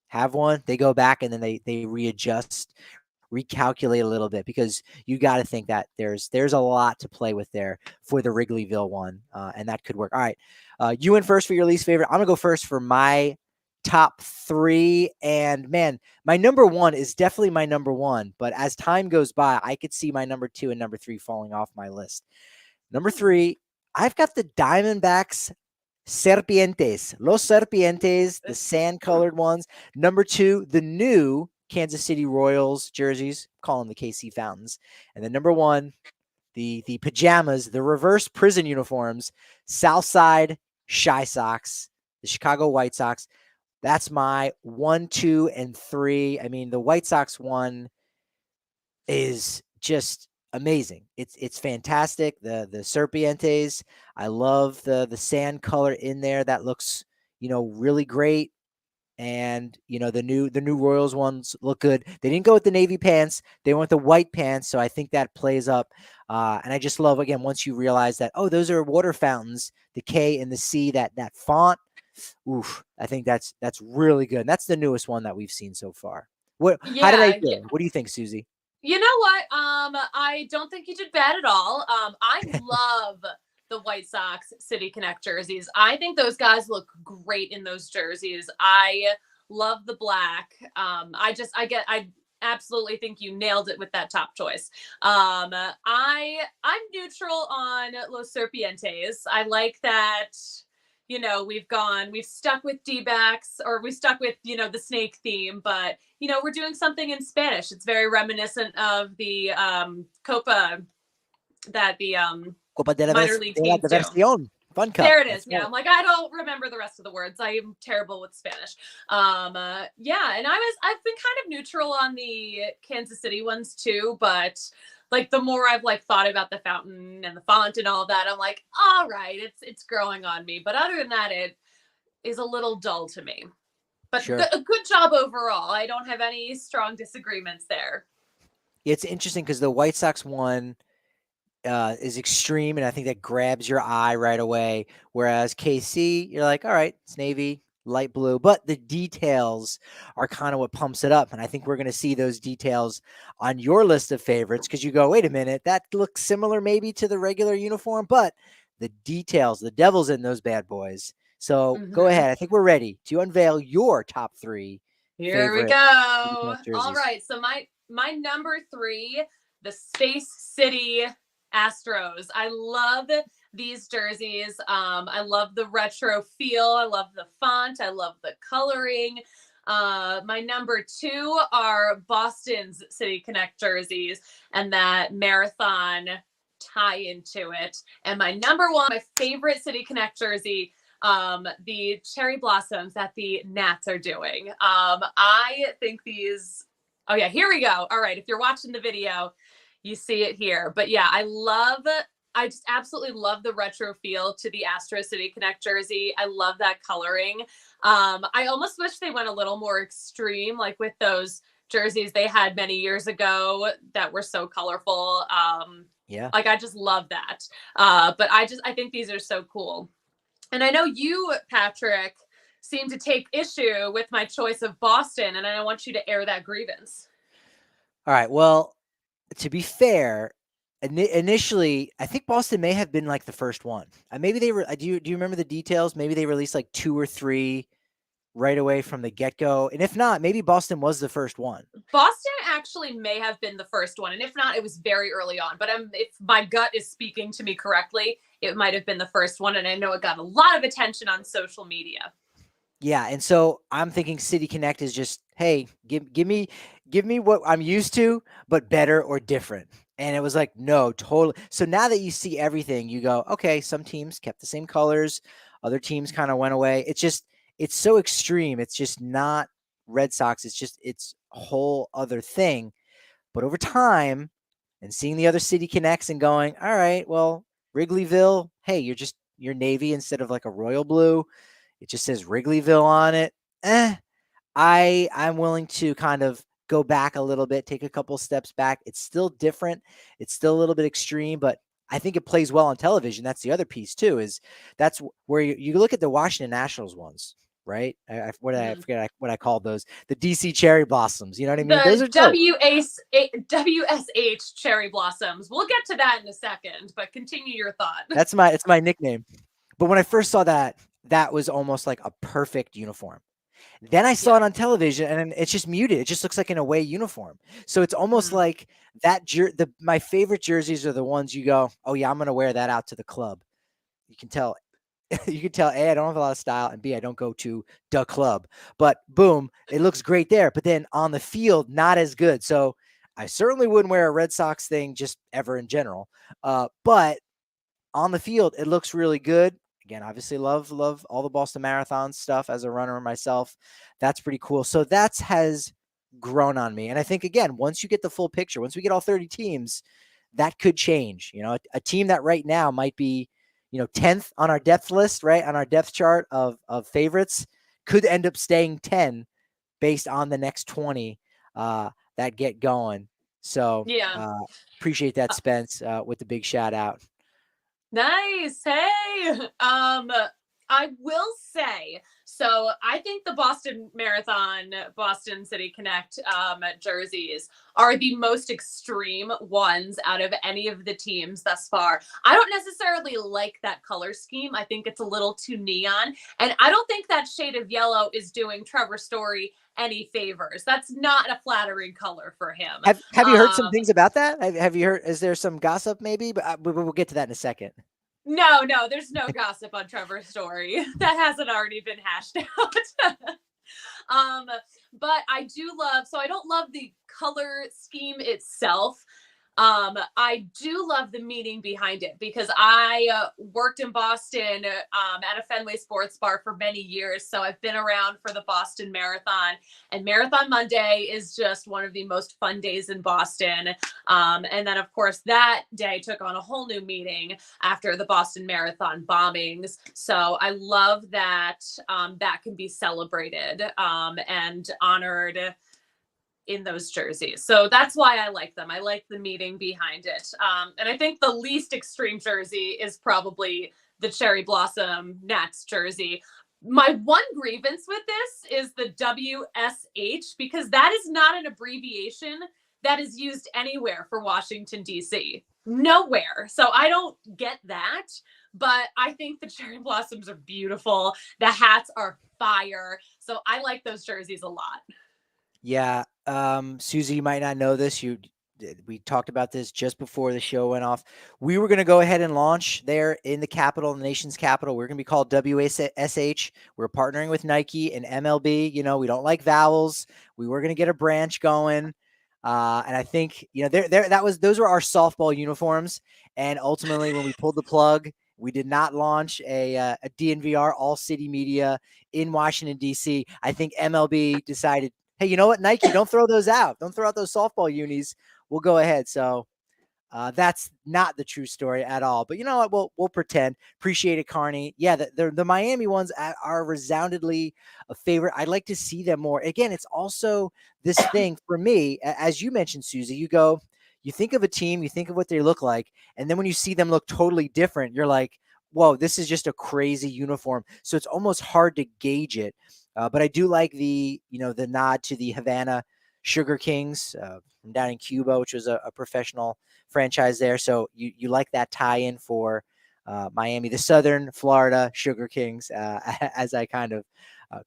have one, they go back and then they readjust, recalculate a little bit, because you got to think that there's a lot to play with there for the Wrigleyville one, and that could work. All right, you went first for your least favorite. I'm gonna go first for my top 3, and man, my number 1 is definitely my number 1, but as time goes by, I could see my number 2 and number 3 falling off my list. Number 3, I've got the Diamondbacks Serpientes, Los Serpientes, the sand-colored ones. Number 2, the new Kansas City Royals jerseys, call them the KC Fountains. And then number 1, the pajamas, the reverse prison uniforms, Southside Shy Sox, the Chicago White Sox. That's my 1, 2, and 3. I mean, the White Sox one is just amazing. It's fantastic. The Serpientes, I love the sand color in there. That looks, really great. And the new Royals ones look good. They didn't go with the navy pants. They went with the white pants. So I think that plays up. And I just love, again, once you realize that, those are water fountains, the K and the C, that font. Oof, I think that's really good. And that's the newest one that we've seen so far. How did I do? Yeah. What do you think, Suzie? You know what? I don't think you did bad at all. I love the White Sox City Connect jerseys. I think those guys look great in those jerseys. I love the black. I absolutely think you nailed it with that top choice. I'm neutral on Los Serpientes. I like that. We've stuck with D-backs, or we stuck with, the snake theme, but, we're doing something in Spanish. It's very reminiscent of the Copa that the Copa de la minor league teams do. Fun Cup. There it is. Yeah, I'm like, I don't remember the rest of the words. I am terrible with Spanish. Yeah, and I've been kind of neutral on the Kansas City ones too, but like the more I've thought about the fountain and the font and all of that, I'm like, all right, it's growing on me. But other than that, it is a little dull to me. But Sure. A good job overall. I don't have any strong disagreements there. It's interesting because the White Sox one is extreme, and I think that grabs your eye right away. Whereas KC, you're like, all right, it's navy, light blue, but the details are kind of what pumps it up. And I think we're going to see those details on your list of favorites, because you go, wait a minute, that looks similar maybe to the regular uniform, but the details, the devil's in those bad boys. So Go ahead. I think we're ready to unveil your top 3. Here we go. All right. So my number 3, the Space City Astros. I love these jerseys. I love the retro feel. I love the font. I love the coloring. My number 2 are Boston's City Connect jerseys and that marathon tie into it. And my number 1, my favorite City Connect jersey, the cherry blossoms that the Nats are doing. I think these, oh yeah, here we go. All right. If you're watching the video, you see it here. But yeah, I just absolutely love the retro feel to the Astro City Connect jersey. I love that coloring. I almost wish they went a little more extreme, like with those jerseys they had many years ago that were so colorful. Yeah. Like I just love that. But I think these are so cool. And I know you, Patrick, seem to take issue with my choice of Boston, and I want you to air that grievance. All right. Well, to be fair, initially, I think Boston may have been like the first one. Maybe they were. Do you remember the details? Maybe they released like 2 or 3 right away from the get go, and if not, maybe Boston was the first one. Boston actually may have been the first one, and if not, it was very early on. But if my gut is speaking to me correctly, it might have been the first one, and I know it got a lot of attention on social media. Yeah, and so I'm thinking City Connect is just, hey, give me what I'm used to, but better or different. And it was like, no, totally. So now that you see everything, you go, okay, some teams kept the same colors, other teams kind of went away. It's so extreme. It's just not Red Sox. It's a whole other thing. But over time and seeing the other City Connects and going, all right, well, Wrigleyville, hey, you're navy instead of like a royal blue. It just says Wrigleyville on it. I'm willing to kind of go back a little bit, take a couple steps back. It's still different. It's still a little bit extreme, but I think it plays well on television. That's the other piece too, is that's where you look at the Washington Nationals ones, right? I forget what I called those. The DC cherry blossoms. You know what I mean? Those are WSH cherry blossoms. We'll get to that in a second, but continue your thought. It's my nickname. But when I first saw that was almost like a perfect uniform. Then I saw it on television, and it's just muted. It just looks like an away uniform. So it's almost like that. My favorite jerseys are the ones you go, oh yeah, I'm gonna wear that out to the club. You can tell. You can tell, A, I don't have a lot of style, and B, I don't go to the club. But boom, it looks great there. But then on the field, not as good. So I certainly wouldn't wear a Red Sox thing just ever in general. But on the field, it looks really good. Again, obviously love all the Boston Marathon stuff as a runner myself. That's pretty cool. So that has grown on me. And I think, again, once you get the full picture, once we get all 30 teams, that could change. You know, a team that right now might be, 10th on our depth list, right, on our depth chart of favorites, could end up staying 10 based on the next 20 that get going. So appreciate that, Spence, with the big shout out. Nice. Hey, I will say, so I think the Boston Marathon, Boston City Connect jerseys are the most extreme ones out of any of the teams thus far. I don't necessarily like that color scheme. I think it's a little too neon. And I don't think that shade of yellow is doing Trevor Story any favors. That's not a flattering color for him. Have you heard some things about that? Have you heard, is there some gossip maybe? But we'll get to that in a second. No, there's no gossip on Trevor's Story. That hasn't already been hashed out. But I do love, so I don't love the color scheme itself. I do love the meaning behind it because I worked in Boston at a Fenway Sports Bar for many years. So I've been around for the Boston Marathon, and Marathon Monday is just one of the most fun days in Boston. And then, of course, that day took on a whole new meaning after the Boston Marathon bombings. So I love that that can be celebrated and honored in those jerseys. So that's why I like them. I like the meaning behind it. And I think the least extreme jersey is probably the Cherry Blossom Nats jersey. My one grievance with this is the WSH, because that is not an abbreviation that is used anywhere for Washington, D.C. Nowhere. So I don't get that, but I think the Cherry Blossoms are beautiful. The hats are fire. So I like those jerseys a lot. Yeah. Suzie, you might not know this. You we talked about this just before the show went off. We were going to go ahead and launch there in the capital, the nation's capital. We're going to be called WSH. We're partnering with Nike and MLB. You know, we don't like vowels. We were going to get a branch going. And I think, you know, those were our softball uniforms. And ultimately, when we pulled the plug, we did not launch a DNVR All City Media in Washington, D.C. I think MLB decided, hey, you know what, Nike, don't throw those out. Don't throw out those softball unis. We'll go ahead. So that's not the true story at all. But you know what? We'll pretend. Appreciate it, Carney. Yeah, the Miami ones are resoundingly a favorite. I'd like to see them more. Again, it's also this thing for me, as you mentioned, Suzie. You think of a team, you think of what they look like, and then when you see them look totally different, you're like, whoa, this is just a crazy uniform. So it's almost hard to gauge it. But I do like the nod to the Havana Sugar Kings from down in Cuba, which was a professional franchise there. So you like that tie-in for Miami, the Southern Florida Sugar Kings, as I kind of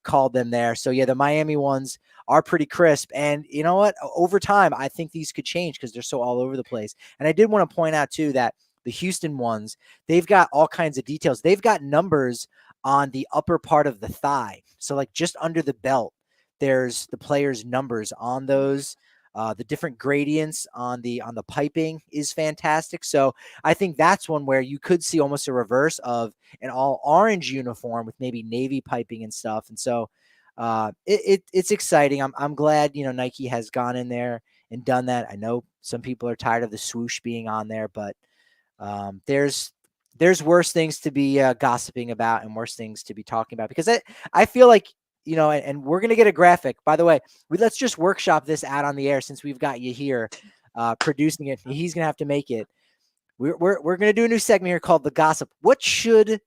called them there. So yeah, the Miami ones are pretty crisp. And you know what? Over time, I think these could change because they're so all over the place. And I did want to point out too that the Houston ones, they've got all kinds of details. They've got numbers on the upper part of the thigh. So like just under the belt, there's the players' numbers on those. The different gradients on the piping is fantastic. So I think that's one where you could see almost a reverse of an all orange uniform with maybe navy piping and stuff. And so it's exciting. I'm glad, Nike has gone in there and done that. I know some people are tired of the swoosh being on there, but there's worse things to be gossiping about and worse things to be talking about, because I feel like, and we're going to get a graphic, by the way. Let's just workshop this out on the air since we've got you here producing it. He's going to have to make it. We're going to do a new segment here called The Gossip. What should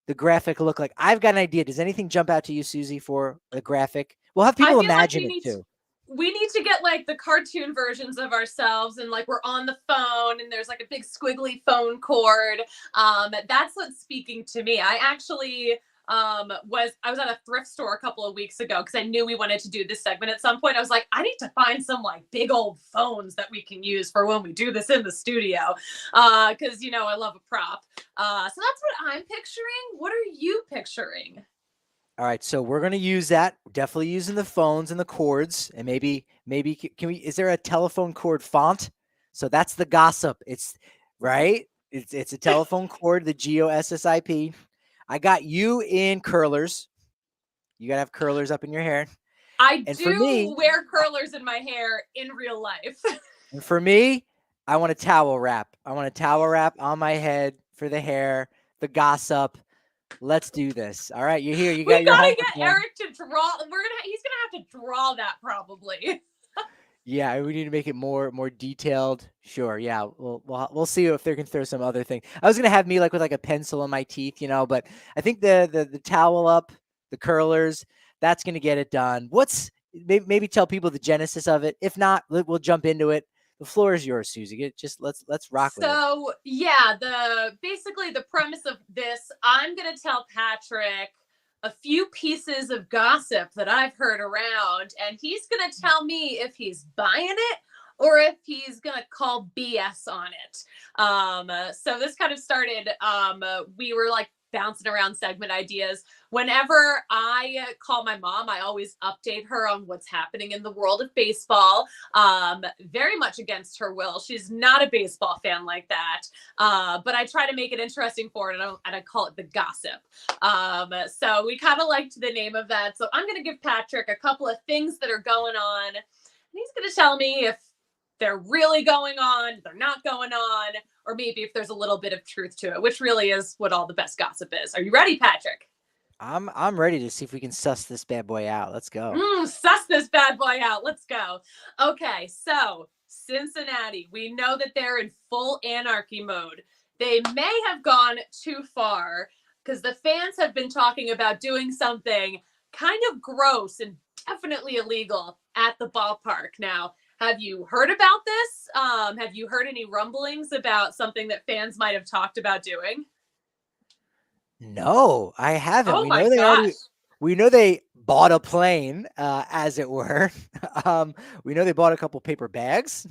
the graphic look like? I've got an idea. Does anything jump out to you, Suzie, for the graphic? We'll have people imagine it too. We need to get like the cartoon versions of ourselves, and like we're on the phone and there's like a big squiggly phone cord. That's what's speaking to me. I actually was at a thrift store a couple of weeks ago because I knew we wanted to do this segment at some point. I was like, I need to find some like big old phones that we can use for when we do this in the studio, because I love a prop. So that's what I'm picturing. What are you picturing? All right, so we're going to use that. We're definitely using the phones and the cords, and maybe can we? Is there a telephone cord font? So that's the gossip. It's right. It's a telephone cord, the GOSSIP. I got you in curlers. You got to have curlers up in your hair. I do wear curlers in my hair in real life. And for me, I want a towel wrap. I want a towel wrap on my head for the hair, the gossip. Let's do this. All right, you're here. You got your homework. We gotta get Eric to draw. He's gonna have to draw that probably. Yeah, we need to make it more detailed. Sure. Yeah, we'll see if they can throw some other thing. I was gonna have me with a pencil in my teeth, but I think the towel up, the curlers, that's gonna get it done. Maybe tell people the genesis of it. If not, we'll jump into it. The floor is yours, Suzie. Just let's rock with it. So yeah, basically the premise of this, I'm gonna tell Patrick a few pieces of gossip that I've heard around, and he's gonna tell me if he's buying it or if he's gonna call BS on it. So this kind of started. We were bouncing around segment ideas. Whenever I call my mom, I always update her on what's happening in the world of baseball, very much against her will. She's not a baseball fan like that, but I try to make it interesting for her, and I call it the gossip. So we kind of liked the name of that. So I'm going to give Patrick a couple of things that are going on, and he's going to tell me if they're really going on, they're not going on, or maybe if there's a little bit of truth to it, which really is what all the best gossip is. Are you ready, Patrick? I'm ready to see if we can suss this bad boy out. Let's go. Suss this bad boy out. Let's go. Okay, so Cincinnati, we know that they're in full anarchy mode. They may have gone too far because the fans have been talking about doing something kind of gross and definitely illegal at the ballpark. Now, have you heard about this? Have you heard any rumblings about something that fans might have talked about doing? No, I haven't. Oh my gosh. We know they bought a plane, as it were. We know they bought a couple paper bags.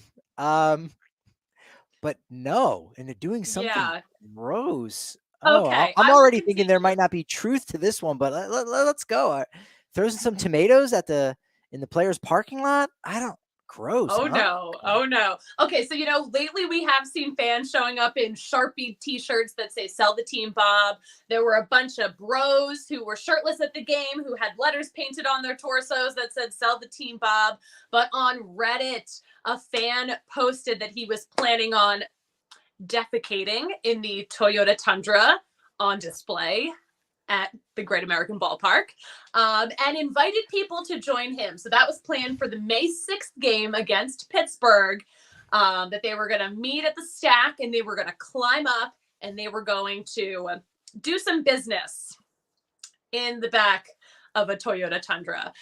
But no, and they're doing something Yeah. gross. Oh, Okay, I'm I will already thinking there continue. might not be truth to this one, but let's go. Throw some tomatoes in the players' parking lot. I don't. Gross, Oh huh? no. Oh no. Okay, so lately we have seen fans showing up in Sharpie t-shirts that say "Sell the Team Bob." There were a bunch of bros who were shirtless at the game who had letters painted on their torsos that said "Sell the Team Bob." But on Reddit, a fan posted that he was planning on defecating in the Toyota Tundra on display at the Great American Ballpark, and invited people to join him. So that was planned for the May 6th game against Pittsburgh, that they were going to meet at the stack and they were going to climb up and they were going to do some business in the back of a Toyota Tundra.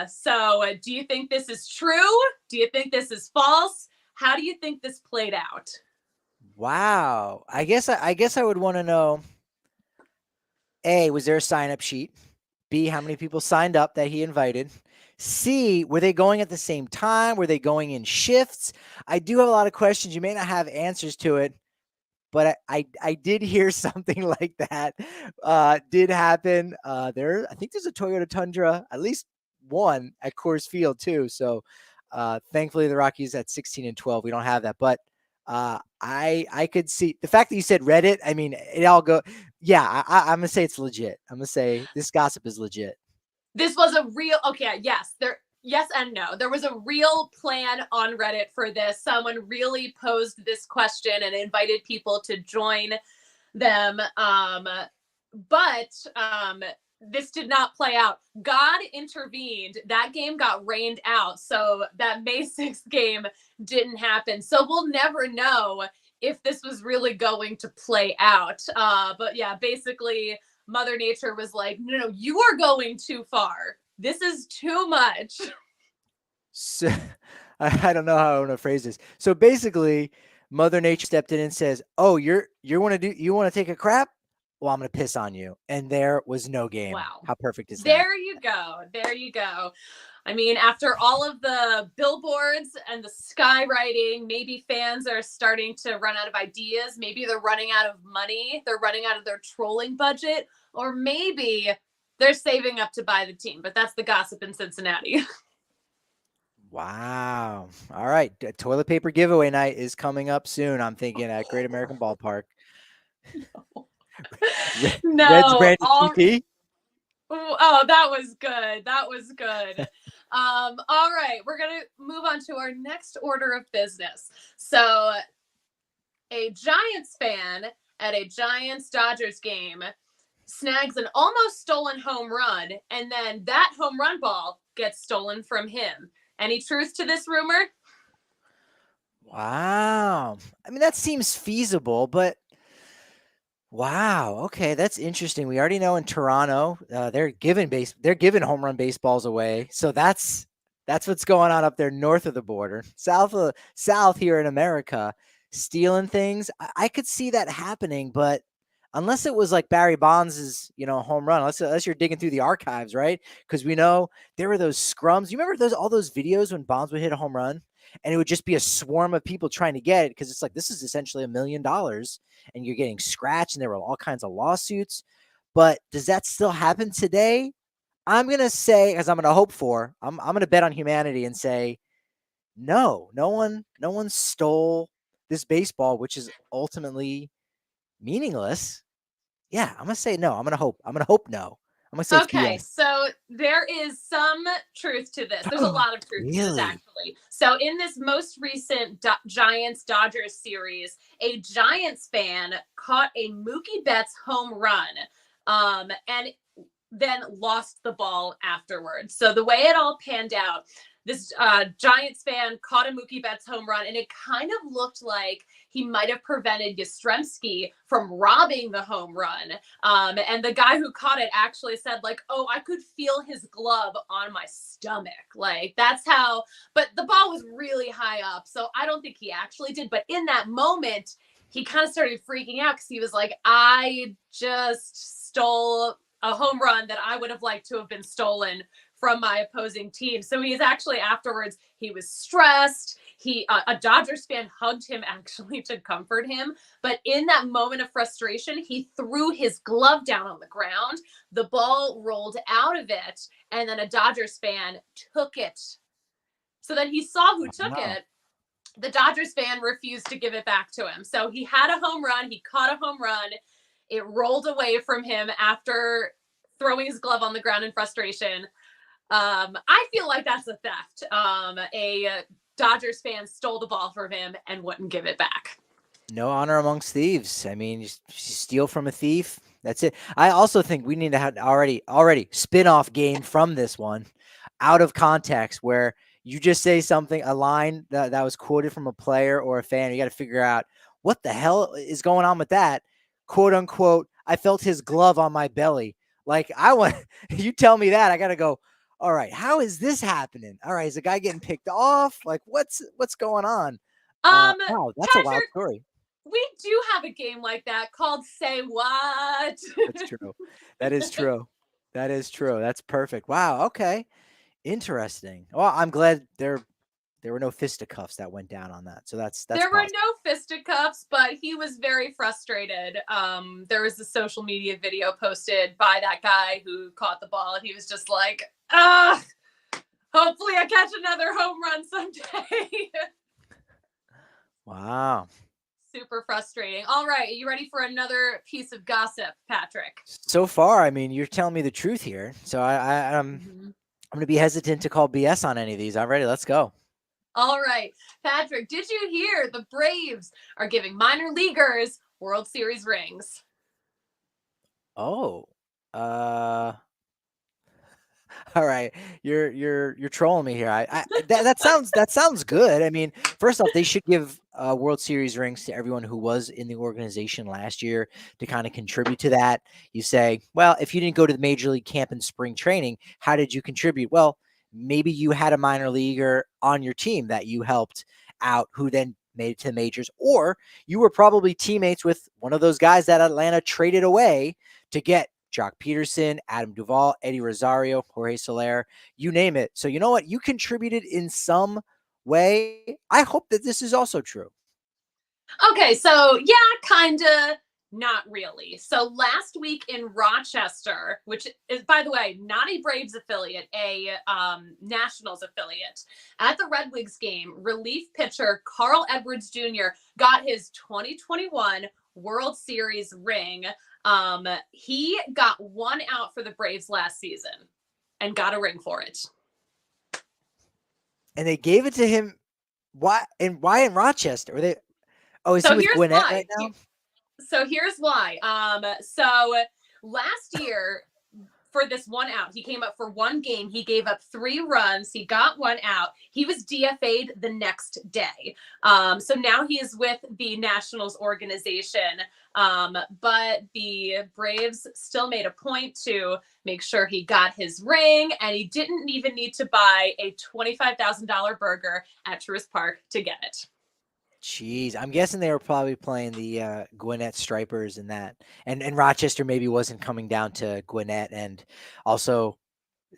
So do you think this is true? Do you think this is false? How do you think this played out? Wow. I guess I would want to know. A, was there a sign up sheet? B, how many people signed up that he invited? C, were they going at the same time? Were they going in shifts? I do have a lot of questions. You may not have answers to it, but I did hear something like that did happen. I think there's a Toyota Tundra, at least one at Coors Field too. So thankfully the Rockies at 16-12, we don't have that. But I could see the fact that you said Reddit. I mean, it all go. Yeah, I'm gonna say it's legit. I'm gonna say this gossip is legit. This was a real, okay, yes and no. There was a real plan on Reddit for this. Someone really posed this question and invited people to join them. But this did not play out. God intervened. That game got rained out. So that May 6th game didn't happen. So we'll never know if this was really going to play out. But yeah, basically, Mother Nature was like, no, you are going too far. This is too much. So I don't know how I want to phrase this. So basically, Mother Nature stepped in and says, "Oh, you want to take a crap? Well, I'm going to piss on you." And there was no game. Wow. How perfect is that? There you go. There you go. I mean, after all of the billboards and the skywriting, maybe fans are starting to run out of ideas. Maybe they're running out of money. They're running out of their trolling budget. Or maybe they're saving up to buy the team. But that's the gossip in Cincinnati. Wow. All right. Toilet paper giveaway night is coming up soon. I'm thinking at Great American Ballpark. Red's No. branded TP. Oh, that was good. That was good. All right, we're gonna move on to our next order of business. So, a Giants fan at a Giants Dodgers game snags an almost stolen home run, and then that home run ball gets stolen from him. Any truth to this rumor? Wow. I mean, that seems feasible, but wow. Okay, that's interesting. We already know in Toronto, they're giving home run baseballs away. So that's what's going on up there north of the border. South here in America, stealing things. I could see that happening, but unless it was like Barry Bonds' home run, unless you're digging through the archives, right? Because we know there were those scrums. You remember all those videos when Bonds would hit a home run? And it would just be a swarm of people trying to get it because it's like, this is essentially $1 million and you're getting scratched, and there were all kinds of lawsuits. But does that still happen today? I'm going to say, as I'm going to hope for, I'm going to bet on humanity and say, no one stole this baseball, which is ultimately meaningless. Yeah, I'm going to say no. I'm going to hope no. I'm going to say it's Okay, BS. so there is some truth to this. There's a lot of truth to this, Really? actually. So, in this most recent Giants Dodgers series, a Giants fan caught a Mookie Betts home run, and then lost the ball afterwards. So, the way it all panned out, this Giants fan caught a Mookie Betts home run, and it kind of looked like he might have prevented Yastrzemski from robbing the home run. And the guy who caught it actually said, like, oh, I could feel his glove on my stomach. Like, that's how, but the ball was really high up. So I don't think he actually did. But in that moment, he kind of started freaking out because he was like, I just stole a home run that I would have liked to have been stolen from my opposing team. So he's actually afterwards, he was stressed. A Dodgers fan hugged him actually to comfort him. But in that moment of frustration, he threw his glove down on the ground. The ball rolled out of it, and then a Dodgers fan took it. So then he saw who took it. The Dodgers fan refused to give it back to him. So he had a home run. He caught a home run. It rolled away from him after throwing his glove on the ground in frustration. I feel like that's a theft. A Dodgers fan stole the ball from him and wouldn't give it back. No honor amongst thieves. I mean, you steal from a thief. That's it. I also think we need to have already spin-off game from this one, out of context, where you just say something, a line that was quoted from a player or a fan. You got to figure out what the hell is going on with that. Quote unquote, I felt his glove on my belly. Like, I want you tell me that, I got to go, all right, how is this happening? All right, is the guy getting picked off? Like, what's going on? Wow, that's Patrick, a wild story. We do have a game like that called Say What? That's true. That is true. That is true. That's perfect. Wow. Okay. Interesting. Well, I'm glad there were no fisticuffs that went down on that. So that's there were positive. no fisticuffs, but he was very frustrated. There was a social media video posted by that guy who caught the ball, and he was just like, hopefully I catch another home run someday. Wow. Super frustrating. All right, are you ready for another piece of gossip, Patrick? So far, I mean, you're telling me the truth here. So I'm going to be hesitant to call BS on any of these. I'm ready. Let's go. All right, Patrick, did you hear the Braves are giving minor leaguers World Series rings? Oh, all right, you're trolling me here. That sounds good. I mean, first off, they should give World Series rings to everyone who was in the organization last year to kind of contribute to that. You say, well, if you didn't go to the major league camp and spring training, how did you contribute? Well, maybe you had a minor leaguer on your team that you helped out, who then made it to the majors, or you were probably teammates with one of those guys that Atlanta traded away to get Jock Peterson, Adam Duvall, Eddie Rosario, Jorge Soler, you name it. So you know what? You contributed in some way. I hope that this is also true. Okay, so yeah, kind of, not really. So last week in Rochester, which is, by the way, not a Braves affiliate, a Nationals affiliate, at the Red Wings game, relief pitcher Carl Edwards Jr. got his 2021 World Series ring. He got one out for the Braves last season and got a ring for it. And they gave it to him. Why in Rochester? Were they? Oh, is he with Gwinnett right now? So here's why. So last year, for this one out, he came up for one game. He gave up 3 runs. He got one out. He was DFA'd the next day. So now he is with the Nationals organization. But the Braves still made a point to make sure he got his ring, and he didn't even need to buy a $25,000 burger at Truist Park to get it. Jeez, I'm guessing they were probably playing the Gwinnett Stripers and that, and Rochester maybe wasn't coming down to Gwinnett, and also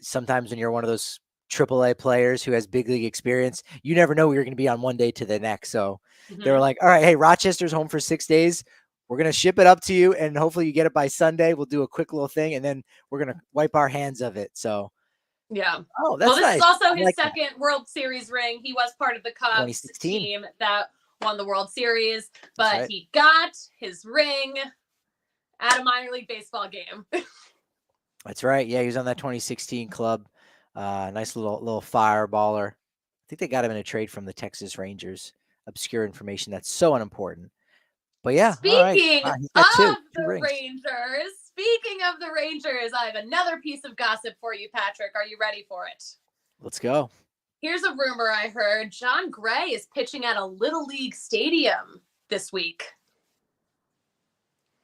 sometimes when you're one of those AAA players who has big league experience, you never know where you're going to be on one day to the next. So they were like, all right, hey, Rochester's home for 6 days. We're going to ship it up to you, and hopefully you get it by Sunday. We'll do a quick little thing, and then we're going to wipe our hands of it. So yeah. Oh, that's well, this nice. is also his like second World Series ring. He was part of the Cubs 2016. team that won the World Series, but right. he got his ring at a minor league baseball game. That's right. Yeah, he was on that 2016 club. Nice little fireballer. I think they got him in a trade from the Texas Rangers. Obscure information that's so unimportant. But yeah, all right. Speaking Wow, he's got two of the rings. Rangers, I have another piece of gossip for you, Patrick. Are you ready for it? Let's go. Here's a rumor I heard. John Gray is pitching at a Little League stadium this week.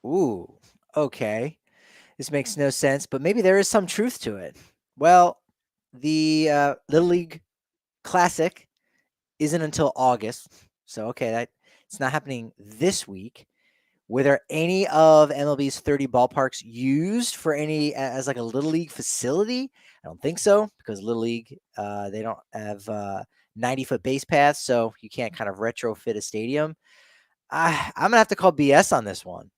Ooh, okay. This makes no sense, but maybe there is some truth to it. Well, the Little League Classic isn't until August. So, okay, it's not happening this week. Were there any of MLB's 30 ballparks used for any as like a little league facility? I don't think so, because little league they don't have 90-foot base paths, so you can't kind of retrofit a stadium. I'm gonna have to call BS on this one.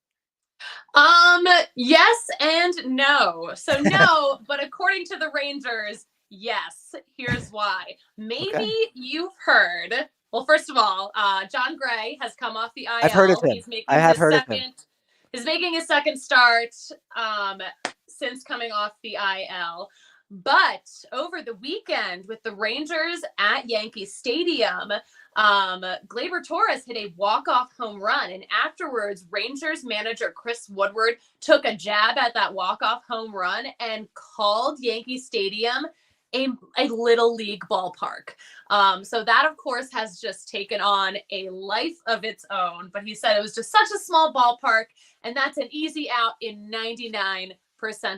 Yes and no. So no, but according to the Rangers, yes. Here's why. Maybe Okay. you've heard. Well, first of all, John Gray has come off the I've heard of IL. him. He's I making have his heard of him. second. He's making his second start since coming off the IL. But over the weekend with the Rangers at Yankee Stadium, Gleyber Torres hit a walk-off home run, and afterwards, Rangers manager Chris Woodward took a jab at that walk-off home run and called Yankee Stadium a little league ballpark. So that, of course, has just taken on a life of its own. But he said it was just such a small ballpark, and that's an easy out in 99%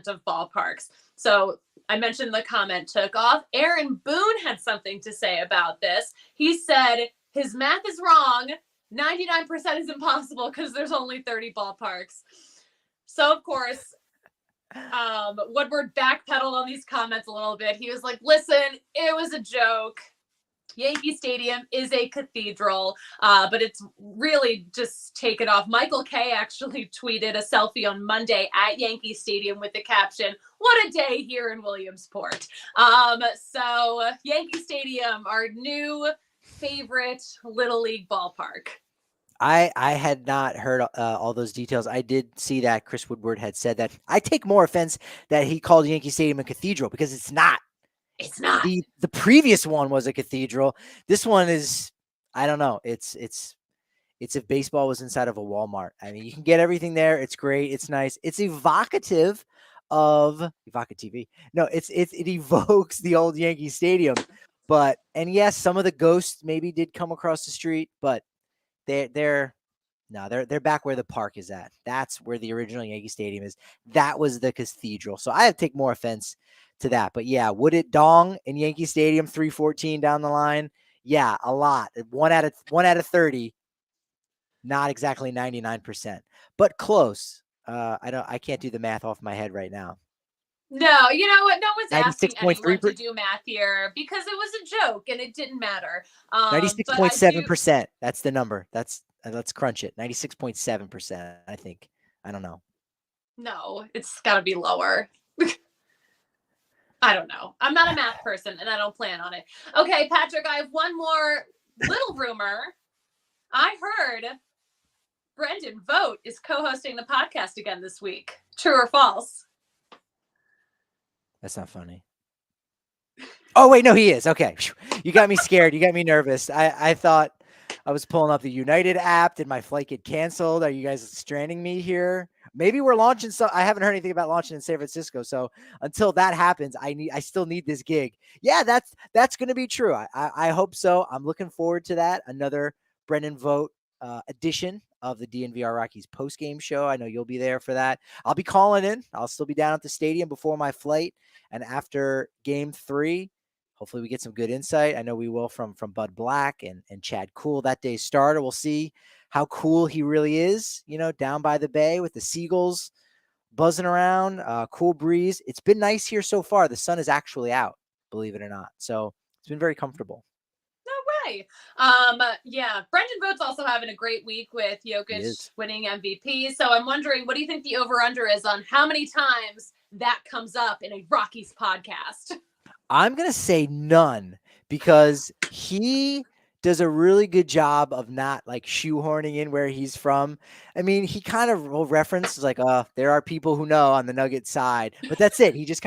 of ballparks. So I mentioned the comment took off. Aaron Boone had something to say about this. He said his math is wrong. 99% is impossible because there's only 30 ballparks. So, of course, Woodward backpedaled on these comments a little bit. He was like, listen, it was a joke. Yankee Stadium is a cathedral, but it's really just taken off. Michael Kay actually tweeted a selfie on Monday at Yankee Stadium with the caption, "What a day here in Williamsport." So Yankee Stadium, our new favorite Little League ballpark. I had not heard all those details. I did see that Chris Woodward had said that. I take more offense that he called Yankee Stadium a cathedral, because it's not. It's not. The previous one was a cathedral. This one is, I don't know. It's if baseball was inside of a Walmart. I mean, you can get everything there. It's great. It's nice. It's evocative of TV. No, it evokes the old Yankee Stadium. But, and yes, some of the ghosts maybe did come across the street, but they're back where the park is at. That's where the original Yankee Stadium is. That was the cathedral. So I have to take more offense to that. But yeah, would it dong in Yankee Stadium 314 down the line? Yeah, a lot. 1 out of 30. Not exactly 99%, but close. I can't do the math off my head right now. No, you know what? No one's asking anyone 96.3%. to do math here because it was a joke and it didn't matter. 96.7%. That's the number. Let's crunch it. 96.7%, I think. I don't know. No, it's got to be lower. I don't know. I'm not a math person and I don't plan on it. Okay, Patrick, I have one more little rumor. I heard Brendan Vogt is co-hosting the podcast again this week. True or false? That's not funny. Oh, wait, no, he is. Okay. You got me scared. You got me nervous. I thought I was pulling up the United app. Did my flight get canceled? Are you guys stranding me here? Maybe we're launching some. I haven't heard anything about launching in San Francisco. So until that happens, I still need this gig. Yeah, that's going to be true. I hope so. I'm looking forward to that. Another Brendan Vogt edition of the DNVR Rockies post-game show. I know you'll be there for that. I'll be calling in. I'll still be down at the stadium before my flight. And after game 3, hopefully we get some good insight. I know we will from Bud Black and Chad Cool, that day's starter. We'll see how cool he really is, down by the bay with the seagulls buzzing around, cool breeze. It's been nice here so far. The sun is actually out, believe it or not. So it's been very comfortable. No way. Yeah, Brendan Vogt's also having a great week with Jokic winning MVP. So I'm wondering, what do you think the over-under is on how many times that comes up in a Rockies podcast? I'm going to say none, because he does a really good job of not like shoehorning in where he's from. I mean, he kind of will reference like, there are people who know on the Nugget side, but that's it. He just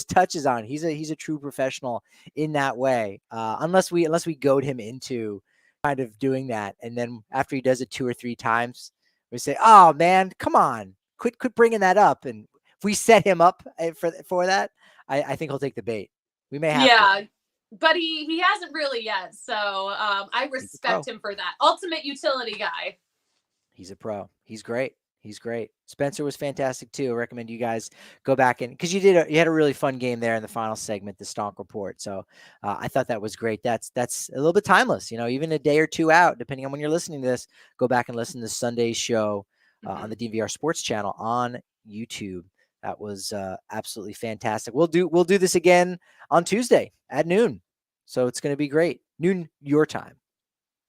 touches on it. He's a true professional in that way. Unless we goad him into kind of doing that. And then after he does it 2 or 3 times, we say, "Oh man, come on, quit bringing that up." And if we set him up for that, I think he'll take the bait. We may have to. But he hasn't really yet. So I respect him for that. Ultimate utility guy. He's a pro. He's great. Spencer was fantastic too. I recommend you guys go back because you had a really fun game there in the final segment, the Stonk Report. So I thought that was great. That's a little bit timeless, even a day or 2 out, depending on when you're listening to this. Go back and listen to Sunday's show on the DNVR Sports channel on YouTube. That was absolutely fantastic. We'll do this again on Tuesday at noon. So it's going to be great. Noon your time.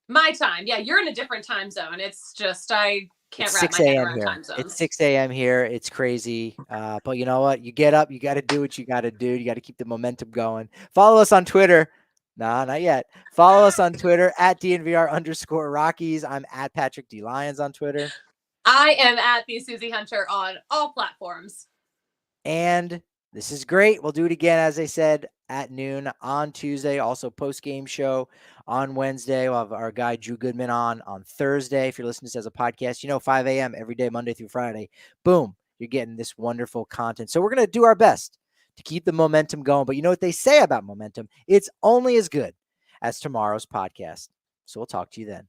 My time. Yeah, you're in a different time zone. It's just I can't wrap 6 my head a.m. around here. time zones. It's 6 a.m. here. It's crazy. But you know what? You get up. You got to do what you got to do. You got to keep the momentum going. Follow us on Twitter. Nah, not yet. Follow us on Twitter at DNVR_Rockies. I'm at Patrick D. Lyons on Twitter. I am at the Suzie Hunter on all platforms. And this is great. We'll do it again, as I said, at noon on Tuesday. Also, post-game show on Wednesday. We'll have our guy Drew Goodman on Thursday. If you're listening to this as a podcast, 5 a.m. every day, Monday through Friday. Boom, you're getting this wonderful content. So we're going to do our best to keep the momentum going. But you know what they say about momentum? It's only as good as tomorrow's podcast. So we'll talk to you then.